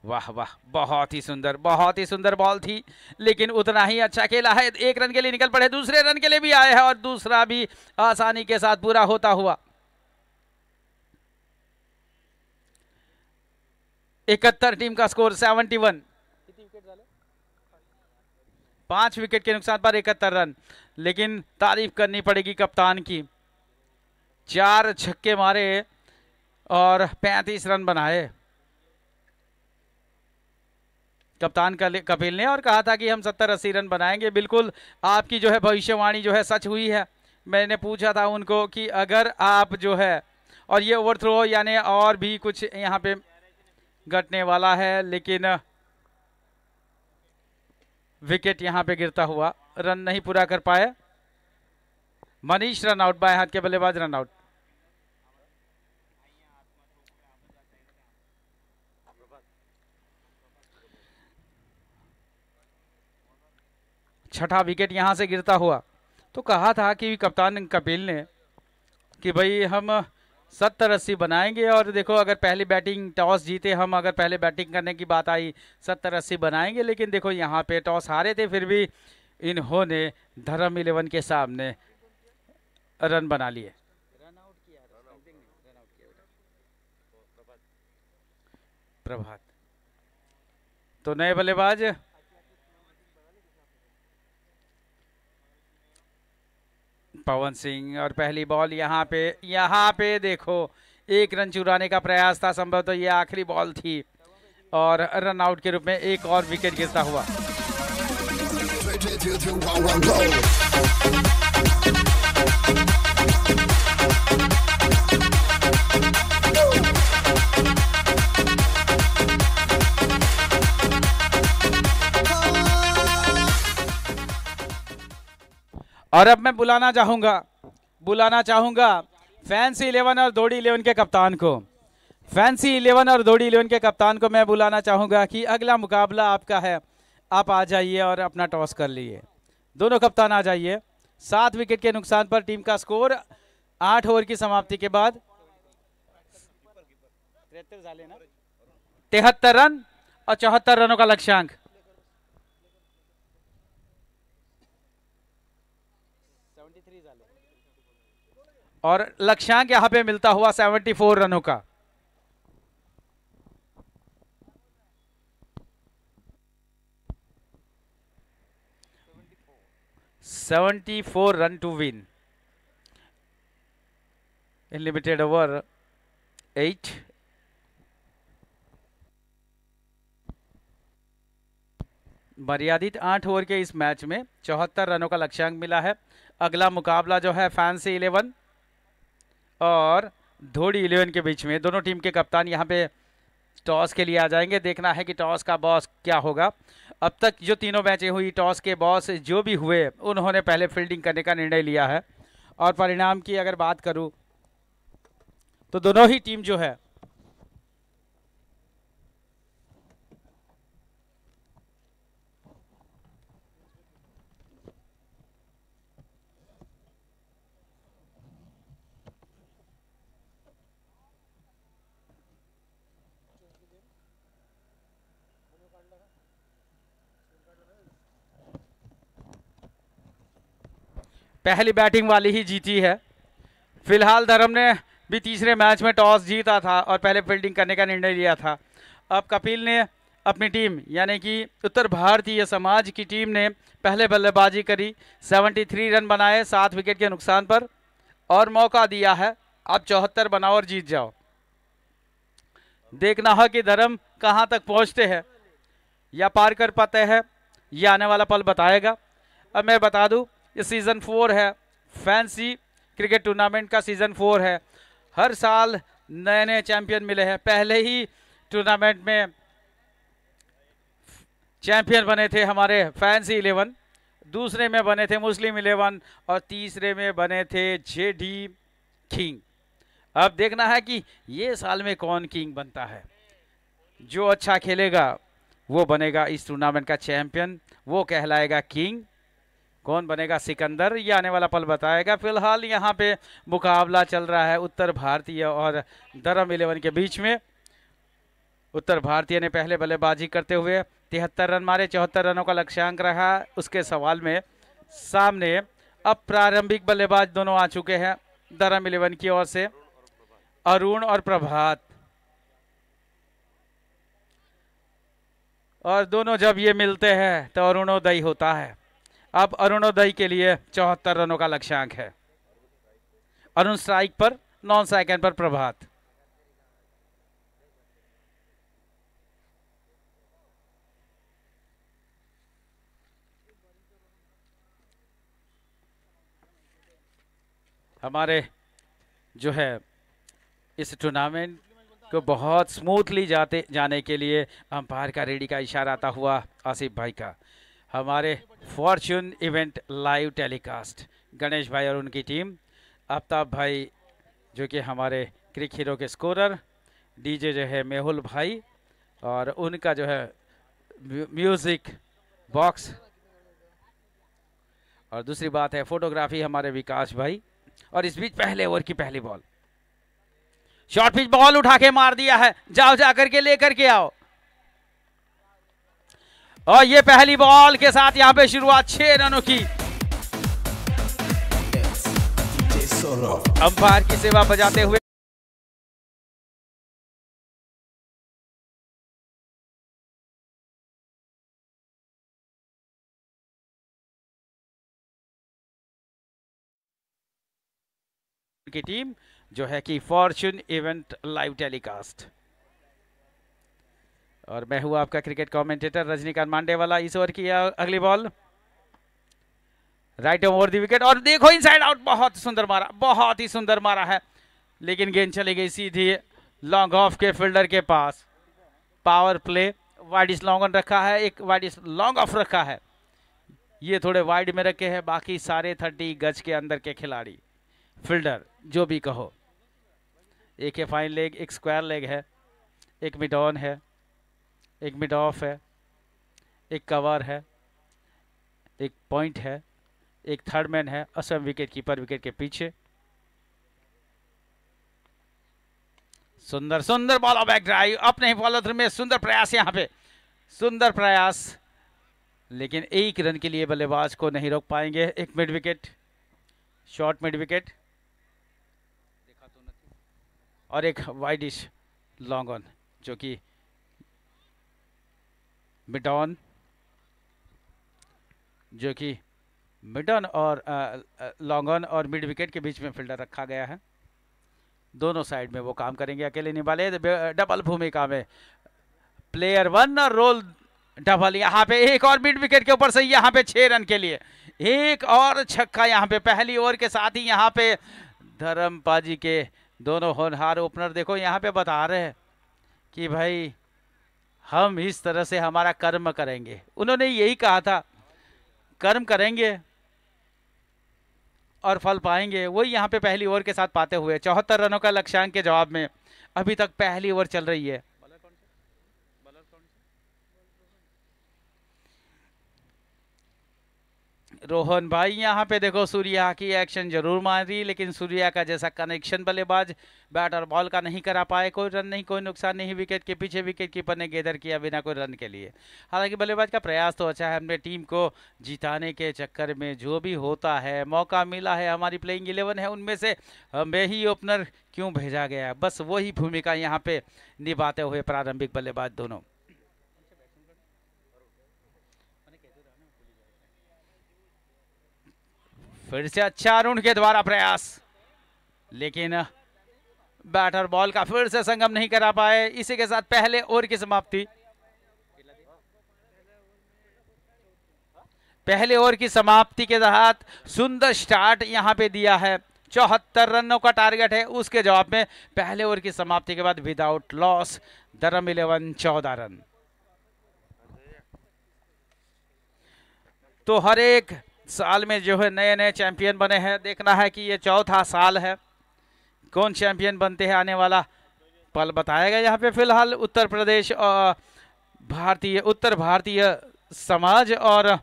वाह वाह, बहुत ही सुंदर बॉल थी, लेकिन उतना ही अच्छा खेला है। 1 रन के लिए निकल पड़े, दूसरे रन के लिए भी आए हैं और दूसरा भी आसानी के साथ पूरा होता हुआ। 71 टीम का स्कोर 71। 5 विकेट के नुकसान पर 71 रन, लेकिन तारीफ करनी पड़ेगी कप्तान की। 4 छक्के मारे और 35 रन बनाए कप्तान कपिल ने, और कहा था कि हम 70-80 रन बनाएंगे। बिल्कुल आपकी जो है भविष्यवाणी जो है सच हुई है। मैंने पूछा था उनको कि अगर आप जो है, और ये ओवर थ्रो यानी और भी कुछ यहाँ पे घटने वाला है, लेकिन विकेट यहाँ पे गिरता हुआ, रन नहीं पूरा कर पाए। मनीष रन आउट, बाएं हाथ के बल्लेबाज रन आउट। छठा विकेट यहां से गिरता हुआ। तो कहा था कि कप्तान कपिल ने कि भाई हम 70-80 बनाएंगे, और देखो अगर पहली बैटिंग टॉस जीते हम, अगर पहले बैटिंग करने की बात आई 70-80 बनाएंगे, लेकिन देखो यहाँ पे टॉस हारे थे, फिर भी इन्होंने धर्म 11 के सामने रन बना लिए। प्रभात। तो नए बल्लेबाज पवन सिंह, और पहली बॉल यहाँ पे देखो 1 रन चुराने का प्रयास था, संभवतः ये आखिरी बॉल थी और रन आउट के रूप में एक और विकेट गिरता हुआ। और अब मैं बुलाना चाहूंगा फैंसी 11 और दौड़ी 11 के कप्तान को। फैंसी 11 और दौड़ी 11 के कप्तान को मैं बुलाना चाहूंगा कि अगला मुकाबला आपका है, आप आ जाइए और अपना टॉस कर लीजिए। दोनों कप्तान आ जाइए। 7 विकेट के नुकसान पर टीम का स्कोर 8 ओवर की समाप्ति के बाद 73 रन और 74 रनों का लक्ष्यांक। और लक्ष्यांक यहां पे मिलता हुआ 74 रनों का। $74 run to win in limited over 8। मर्यादित 8 ओवर के इस मैच में 74 रनों का लक्ष्यांक मिला है। अगला मुकाबला जो है फैंसी 11 और धोड़ी 11 के बीच में। दोनों टीम के कप्तान यहाँ पे टॉस के लिए आ जाएंगे। देखना है कि टॉस का बॉस क्या होगा। अब तक जो तीनों मैचें हुई, टॉस के बॉस जो भी हुए उन्होंने पहले फील्डिंग करने का निर्णय लिया है। और परिणाम की अगर बात करूं तो दोनों ही टीम जो है पहली बैटिंग वाली ही जीती है। फिलहाल धर्म ने भी तीसरे मैच में टॉस जीता था और पहले फील्डिंग करने का निर्णय लिया था। अब कपिल ने अपनी टीम यानी कि उत्तर भारतीय समाज की टीम ने पहले बल्लेबाजी करी, 73 रन बनाए 7 विकेट के नुकसान पर और मौका दिया है अब 74 बनाओ और जीत जाओ। देखना है कि धर्म कहां तक पहुंचते हैं या पार कर पाते हैं, यह आने वाला पल बताएगा। अब मैं बता दूं, ये सीजन 4 है, फैंसी क्रिकेट टूर्नामेंट का सीजन 4 है। हर साल नए नए चैंपियन मिले हैं। पहले ही टूर्नामेंट में चैंपियन बने थे हमारे फैंसी 11, दूसरे में बने थे मुस्लिम 11 और तीसरे में बने थे जेडी किंग। अब देखना है कि ये साल में कौन किंग बनता है। जो अच्छा खेलेगा वो बनेगा इस टूर्नामेंट का चैंपियन, वो कहलाएगा किंग। कौन बनेगा सिकंदर, ये आने वाला पल बताएगा। फिलहाल यहाँ पे मुकाबला चल रहा है उत्तर भारतीय और धर्म 11 के बीच में। उत्तर भारतीय ने पहले बल्लेबाजी करते हुए 73 रन मारे, 74 रनों का लक्ष्यांक रहा। उसके सवाल में सामने अब प्रारंभिक बल्लेबाज दोनों आ चुके हैं धर्म 11 की ओर से, अरुण और प्रभात। और दोनों जब ये मिलते हैं तो अरुणोदय होता है। अब अरुणोदय के लिए 74 रनों का लक्ष्यांक है। अरुण स्ट्राइक पर, नॉन सेकंड पर प्रभात। हमारे जो है इस टूर्नामेंट को बहुत स्मूथली जाने के लिए अंपायर का रेडी का इशारा आता हुआ आसिफ भाई का। हमारे Fortune event live telecast Ganesh भाई और उनकी टीम, आफ्ताब भाई जो कि हमारे क्रिक हीरो के स्कोरर, डीजे जो है मेहुल भाई और उनका जो है म्यूजिक बॉक्स, और दूसरी बात है फोटोग्राफी हमारे विकास भाई। और इस बीच पहले ओवर की पहली बॉल, शॉर्ट पिच बॉल उठा के मार दिया है, जाओ जाकर के लेकर के आओ। और ये पहली बॉल के साथ यहां पे शुरुआत 6 रनों की। अंपायर की सेवा बजाते हुए की टीम जो है कि फॉर्च्यून इवेंट लाइव टेलीकास्ट। और मैं हूं आपका क्रिकेट कमेंटेटर रजनीकांत मांडेवाला। इस ओवर की अगली ball right over the wicket और देखो इनसाइड आउट, बहुत सुंदर मारा, बहुत ही सुंदर मारा है, लेकिन गेंद चली गई सीधी लॉन्ग ऑफ के फील्डर के पास। पावर प्ले, वाइड इस लॉन्ग ऑन रखा है, एक वाइड इस लॉन्ग ऑफ रखा है, ये थोड़े वाइड में रखे हैं, बाकी सारे 30 गज के अंदर के खिलाड़ी, फील्डर जो भी कहो। एक है फाइन लेग, एक स्क्वायर लेग है, एक मिड ऑन है, एक मिड ऑफ है, एक कवर है, एक पॉइंट है, एक थर्ड मैन है, असम विकेट कीपर विकेट के पीछे। सुंदर सुंदर बॉल बैक ड्राइव, अपने ही फॉलो थ्रू में सुंदर प्रयास, यहाँ पे सुंदर प्रयास, लेकिन एक रन के लिए बल्लेबाज को नहीं रोक पाएंगे। एक mid wicket, short mid wicket और एक वाइडिश लॉन्ग ऑन, जो कि मिड ऑन, जो कि मिड ऑन और लॉन्ग ऑन और मिड विकेट के बीच में फील्डर रखा गया है। दोनों साइड में वो काम करेंगे, अकेले नहीं वाले, डबल भूमिका में प्लेयर 1 और रोल डबल। यहाँ पे एक और मिड विकेट के ऊपर से यहाँ पे 6 रन के लिए एक और छक्का यहाँ पे पहली ओवर के साथ ही। यहाँ पे धर्मपाजी के दोनों होनहार ओपनर देखो यहाँ पे बता रहे हैं कि भाई हम इस तरह से हमारा कर्म करेंगे। उन्होंने यही कहा था, कर्म करेंगे और फल पाएंगे। वही यहाँ पे पहली ओवर के साथ पाते हुए 74 रनों का लक्ष्यांक के जवाब में अभी तक पहली ओवर चल रही है। रोहन भाई यहाँ पे देखो सूर्या की एक्शन जरूर मारी, लेकिन सूर्या का जैसा कनेक्शन बल्लेबाज बैट और बॉल का नहीं करा पाए। कोई रन नहीं, कोई नुकसान नहीं, विकेट के पीछे विकेट कीपर ने गेदर किया बिना कोई रन के लिए। हालांकि बल्लेबाज का प्रयास तो अच्छा है, हमने टीम को जिताने के चक्कर में जो भी होता है, मौका मिला है, हमारी प्लेइंग 11 है, उनमें से हमें ही ओपनर क्यों भेजा गया, बस वही भूमिका यहाँ पे निभाते हुए प्रारंभिक बल्लेबाज दोनों। फिर से अच्छा अरुण के द्वारा प्रयास, लेकिन बैट और बॉल का फिर से संगम नहीं करा पाए। इसी के साथ पहले ओवर की समाप्ति। पहले ओवर की समाप्ति के साथ सुंदर स्टार्ट यहां पे दिया है, 74 रनों का टारगेट है, उसके जवाब में पहले ओवर की समाप्ति के बाद विदाउट लॉस धर्म 11 14 रन। तो हर एक साल में जो है नए नए चैंपियन बने हैं, देखना है कि ये चौथा साल है, कौन चैंपियन बनते हैं आने वाला पल बताएगा। यहाँ पे फिलहाल उत्तर प्रदेश और उत्तर भारतीय समाज और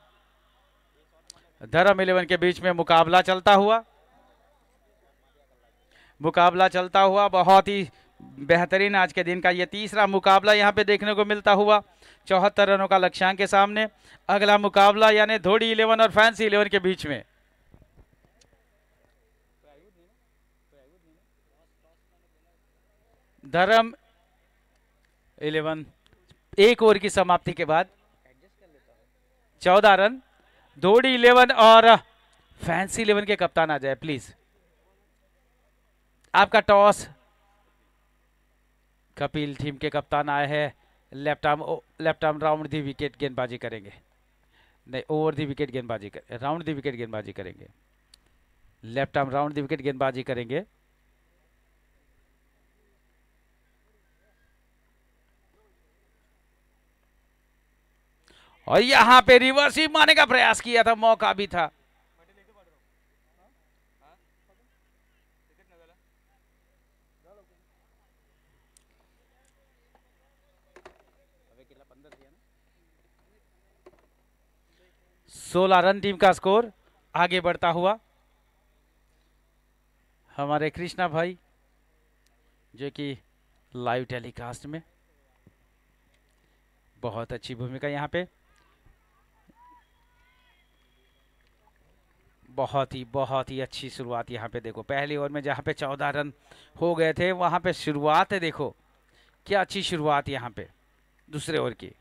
धर्म 11 के बीच में मुकाबला चलता हुआ बहुत ही बेहतरीन आज के दिन का ये तीसरा मुकाबला यहाँ पे देखने को मिलता हुआ 74 रनों का लक्ष्यांक के सामने। अगला मुकाबला यानी धोड़ी 11 और फैंसी 11 के बीच में। धर्म 11 एक ओवर की समाप्ति के बाद 14 रन, धोड़ी 11 और फैंसी 11 के कप्तान आ जाए प्लीज। आपका टॉस, कपिल टीम के कप्तान आए हैं, लेफ्ट आर्म राउंड दी विकेट गेंदबाजी करेंगे, नहीं ओवर दी विकेट गेंदबाजी राउंड दी विकेट गेंदबाजी करेंगे, लेफ्ट आर्म राउंड दी विकेट गेंदबाजी करेंगे। और यहां पे रिवर्स ही मारने का प्रयास किया था, मौका भी था। सोलह रन टीम का स्कोर, आगे बढ़ता हुआ हमारे कृष्णा भाई जो कि लाइव टेलीकास्ट में बहुत अच्छी भूमिका, यहाँ पे बहुत ही अच्छी शुरुआत। यहाँ पे देखो पहली ओवर में जहाँ पे 14 रन हो गए थे, वहां पे शुरुआत है, देखो क्या अच्छी शुरुआत यहाँ पे दूसरे ओवर की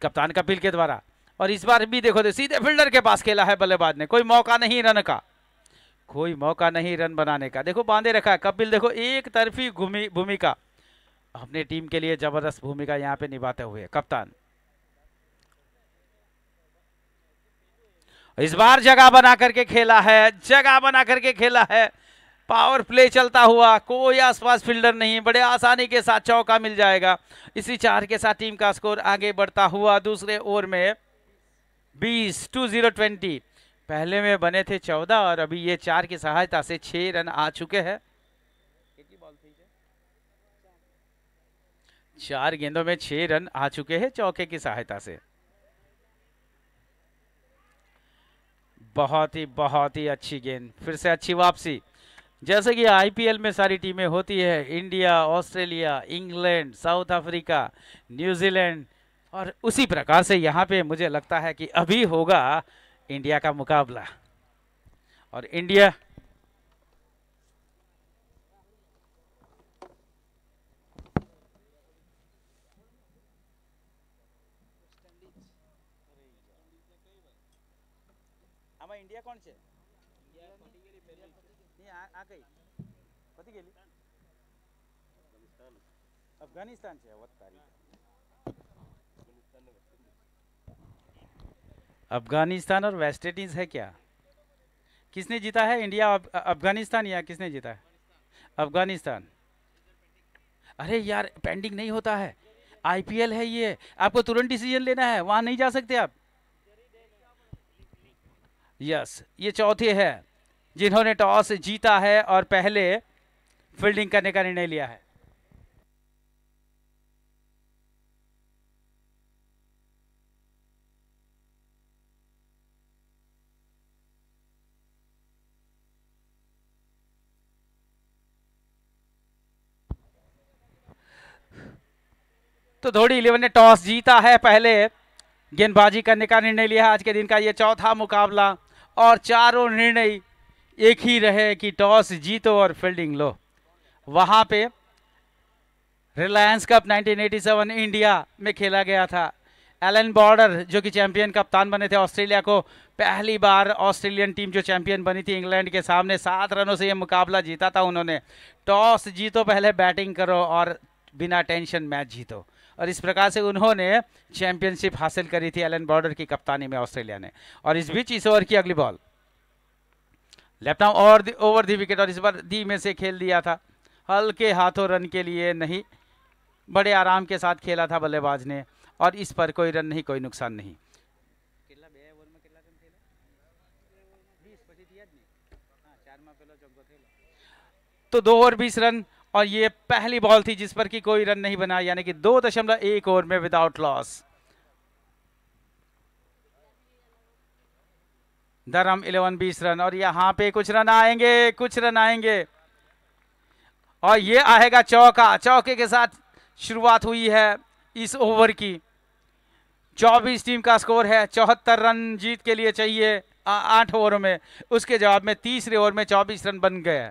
कप्तान कपिल के द्वारा। और इस बार भी देखो सीधे फील्डर के पास खेला है बल्लेबाज ने, कोई मौका नहीं रन का, कोई मौका नहीं रन बनाने का। देखो बांधे रखा है कपिल, देखो एक तरफी भूमिका, अपने टीम के लिए जबरदस्त भूमिका यहाँ पे निभाते हुए कप्तान। इस बार जगह बना करके खेला है, जगह बना करके खेला है, पावर प्ले चलता हुआ, कोई आसपास फील्डर नहीं, बड़े आसानी के साथ चौका मिल जाएगा। इसी 4 के साथ टीम का स्कोर आगे बढ़ता हुआ दूसरे ओवर में 20 पहले में बने थे 14 और अभी ये 4 की सहायता से 6 रन आ चुके हैं। 4 गेंदों में 6 रन आ चुके हैं चौके की सहायता से। बहुत ही अच्छी गेंद, फिर से अच्छी वापसी। जैसे कि आईपीएल में सारी टीमें होती है, India, Australia, England, south Africa, New Zealand, और उसी प्रकार से यहाँ पे मुझे लगता है कि अभी होगा इंडिया का मुकाबला। और इंडिया इंडिया कौन से अफगानिस्तान से अफगानिस्तान और वेस्ट इंडीज है क्या? किसने जीता है, इंडिया अफगानिस्तान या किसने जीता है? अफगानिस्तान। अरे यार पेंडिंग नहीं होता है, आईपीएल है ये, आपको तुरंत डिसीजन लेना है, वहां नहीं जा सकते आप। यस, ये चौथे है जिन्होंने टॉस जीता है और पहले फील्डिंग करने का निर्णय लिया है। तो धोनी 11 ने टॉस जीता है, पहले गेंदबाजी करने का निर्णय लिया। आज के दिन का ये चौथा मुकाबला और चारों निर्णय एक ही रहे कि टॉस जीतो और फील्डिंग लो। वहां पे रिलायंस कप 1987 इंडिया में खेला गया था। एलन बॉर्डर जो कि चैंपियन कप्तान बने थे ऑस्ट्रेलिया को, पहली बार ऑस्ट्रेलियन टीम जो चैंपियन बनी थी इंग्लैंड के सामने 7 रनों से ये मुकाबला जीता था उन्होंने। टॉस जीतो, पहले बैटिंग करो और बिना टेंशन मैच जीतो, और इस प्रकार से उन्होंने चैंपियनशिप हासिल करी थी एलन बॉर्डर की कप्तानी में ऑस्ट्रेलिया ने। और इस बीच इस ओवर की अगली बॉल लेफ्ट आर्म और ओवर दी विकेट, और इस बार दी में से खेल दिया था, हल्के हाथों रन के लिए नहीं, बड़े आराम के साथ खेला था बल्लेबाज ने, और इस पर कोई रन नहीं, कोई नुकसान नहीं। तो 2 ओवर 20 रन, और ये पहली बॉल थी जिस पर कि कोई रन नहीं बना, यानी कि 2.1 ओवर में विदाउट लॉस। धर्म 11 20 रन, और यहां पे कुछ रन आएंगे, कुछ रन आएंगे, और ये आएगा चौका। चौके के साथ शुरुआत हुई है इस ओवर की। 24 टीम का स्कोर है, 74 रन जीत के लिए चाहिए 8 ओवरों में, उसके जवाब में तीसरे ओवर में 24 रन बन गए।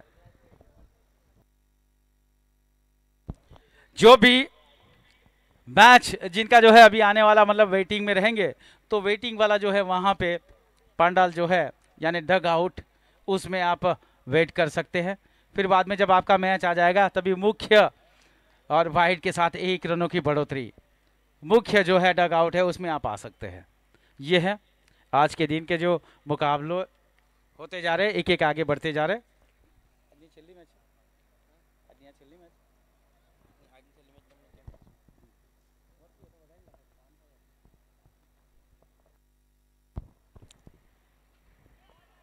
जो भी मैच जिनका जो है अभी आने वाला मतलब वेटिंग में रहेंगे, तो वेटिंग वाला जो है वहां पे पंडाल जो है यानी डग आउट, उसमें आप वेट कर सकते हैं। फिर बाद में जब आपका मैच आ जाएगा तभी मुख्य और वाइड के साथ 1 रनों की बढ़ोतरी, मुख्य जो है डग आउट है उसमें आप आ सकते हैं। ये है आज के दिन के जो मुकाबले होते जा रहे, एक एक आगे बढ़ते जा रहे।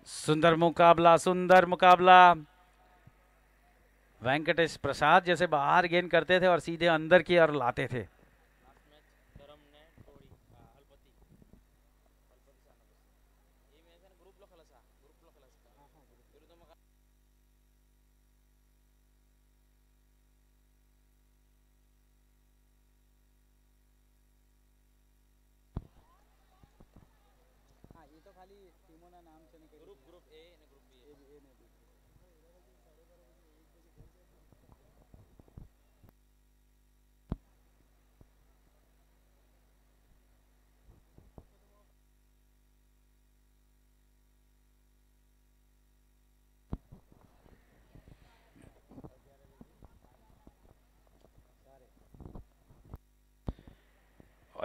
सुंदर मुकाबला, सुंदर मुकाबला। वेंकटेश प्रसाद जैसे बाहर गेंद करते थे और सीधे अंदर की ओर लाते थे।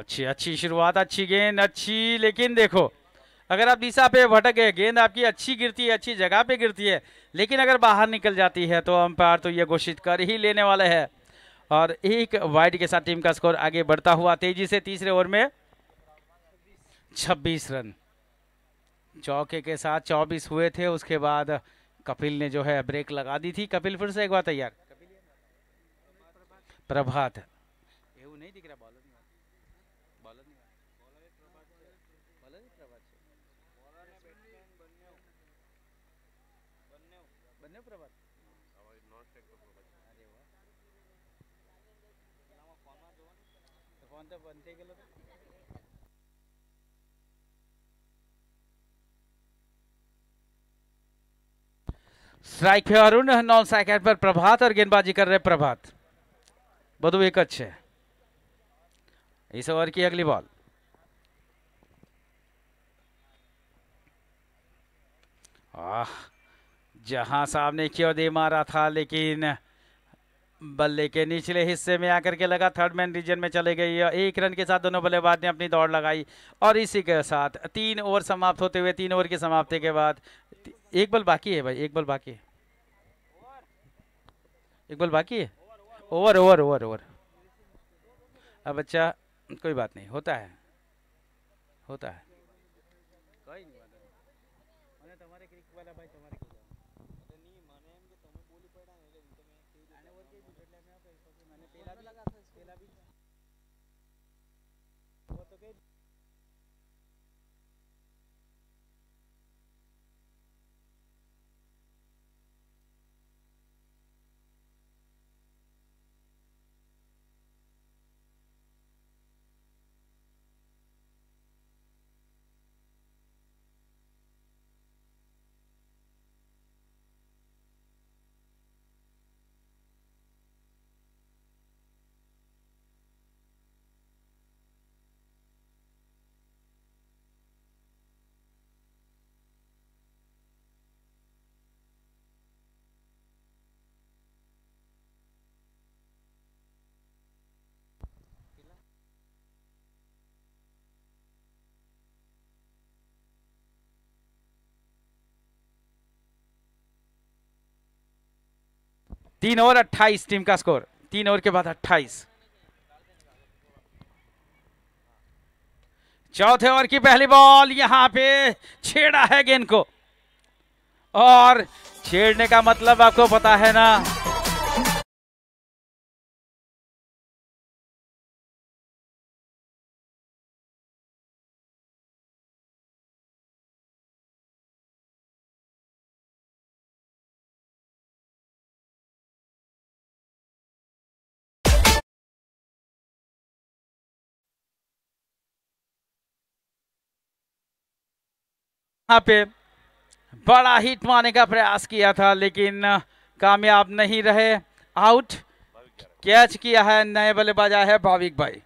अच्छी अच्छी शुरुआत, अच्छी गेंद, अच्छी, लेकिन देखो अगर आप दिशा पे भटक गए, गेंद आपकी अच्छी गिरती है, अच्छी जगह पे गिरती है, लेकिन अगर बाहर निकल जाती है तो अंपायर तो ये घोषित कर ही लेने वाले हैं। और एक वाइड के साथ टीम का स्कोर आगे बढ़ता हुआ तेजी से तीसरे ओवर में 26 रन। चौके के साथ 24 हुए थे, उसके बाद कपिल ने जो है ब्रेक लगा दी थी। कपिल फिर से एक बार तैयार, प्रभात એવું नहीं दिख रहा, बॉलर नहीं बॉलर नहीं बॉलर ही प्रभात છે બંને પ્રભાત अरे वाह फोन तो बंद થઈ ગયેલો स्ट्राइक पे अरुण, नॉन स्ट्राइक पर प्रभात और गेंदबाजी कर रहे प्रभात। બધું એક જ છે। इस ओवर की अगली बॉल, जहां सामने की ओर दे मारा था, लेकिन बल्ले के निचले हिस्से में आकर के लगा, थर्ड मैन रीजन में चले गई। एक रन के साथ दोनों बल्लेबाज ने अपनी दौड़ लगाई और इसी के साथ 3 ओवर समाप्त होते हुए, 3 ओवर की समाप्ति के बाद एक बॉल बाकी है भाई, एक बॉल बाकी है, एक बॉल बाकी है। Over over over over. अब बच्चा कोई बात नहीं, होता है होता है, कोई नहीं बात नहीं। તમારે ક્રિકેટ વાળા ભાઈ તમારે કે નહીં, મને એમ કે તમે બોલી પડ્યા ને એટલે તમે આને ઓવર કે એટલે મેં પેલા भी लगा था, પેલા भी वो तो कहीं 3 ओवर 28 टीम का स्कोर, 3 ओवर के बाद 28। चौथे ओवर की पहली बॉल, यहां पे छेड़ा है गेंद को, और छेड़ने का मतलब आपको पता है ना, यहाँ पे बड़ा हिट मारने का प्रयास किया था, लेकिन कामयाब नहीं रहे। आउट, कैच किया है नए बल्लेबाज आए हैं भाविक भाई।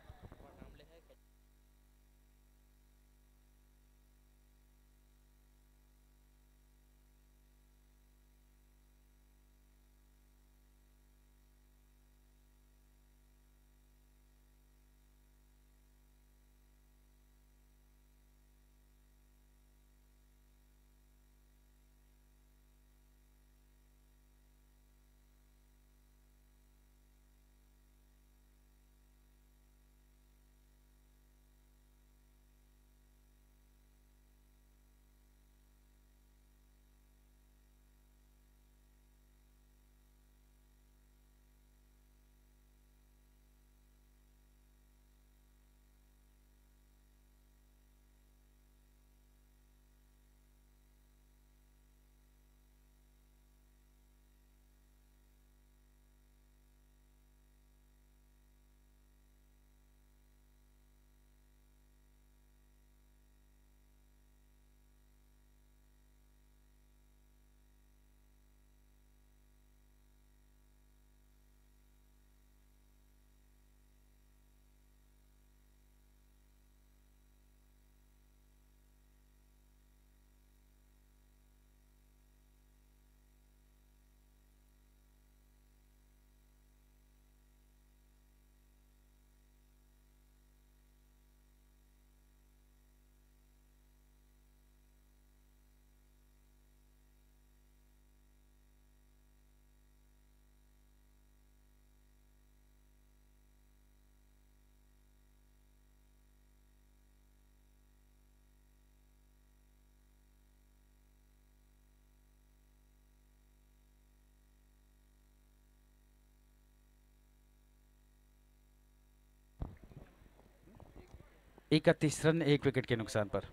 31 रन 1 विकेट के नुकसान पर।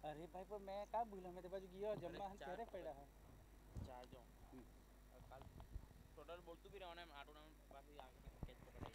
अरे भाई पर मैं का बोला मैं बाजू गया जम्मा हम तेरे पड़ा है चार जो कल टोटल बोल तू भी रहा है 8 रन बाकी आगे कैच पकड़ा है।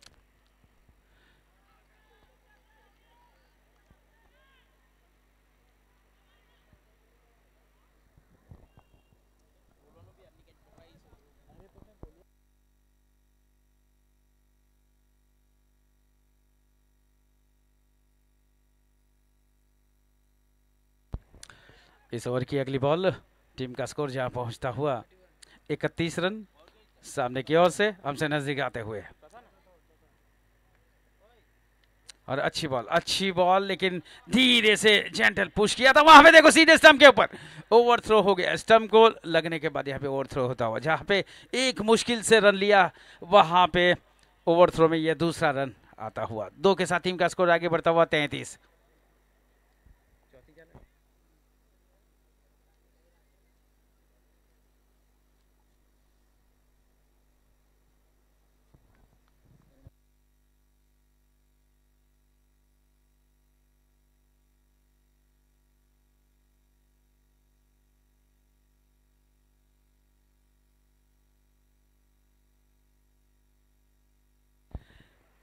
इस ओवर की अगली बॉल, टीम का स्कोर जहां पहुंचता हुआ 31 रन, सामने की ओर से हमसे नजदीक आते हुए। और अच्छी बॉल लेकिन धीरे से जेंटल पुश किया था, वहां पे देखो सीधे स्टंप के ऊपर ओवर थ्रो हो गया। स्टंप को लगने के बाद यहाँ पे ओवर थ्रो होता हुआ, जहां पे एक मुश्किल से रन लिया वहां पे ओवर थ्रो में यह दूसरा रन आता हुआ। 2 के साथ टीम का स्कोर आगे बढ़ता हुआ 33।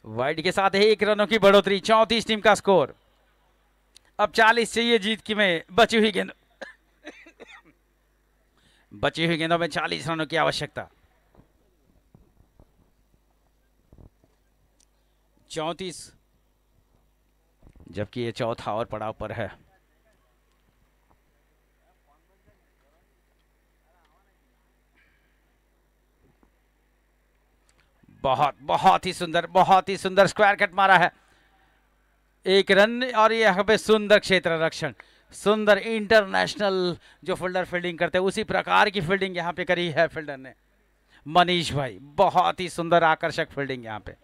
वाइड के साथ 1 रनों की बढ़ोतरी, 34 टीम का स्कोर। अब 40 चाहिए जीत की में बची हुई गेंदों में 40 रनों की आवश्यकता। 34, जबकि ये चौथा ओवर पड़ाव पर है। बहुत ही सुंदर स्क्वायर कट मारा है, 1 रन। और यहाँ पे सुंदर क्षेत्र रक्षण, सुंदर इंटरनेशनल जो फील्डर फील्डिंग करते हैं उसी प्रकार की फील्डिंग यहाँ पे करी है फील्डर ने, मनीष भाई। बहुत ही सुंदर आकर्षक फील्डिंग यहाँ पे।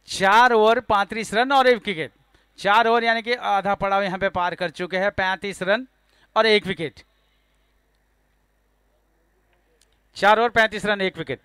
चार ओवर 35 रन और 1 विकेट। 4 ओवर यानी कि आधा पड़ाव यहां पे पार कर चुके हैं। 35 रन और 1 विकेट। 4 over 35 run 1 wicket.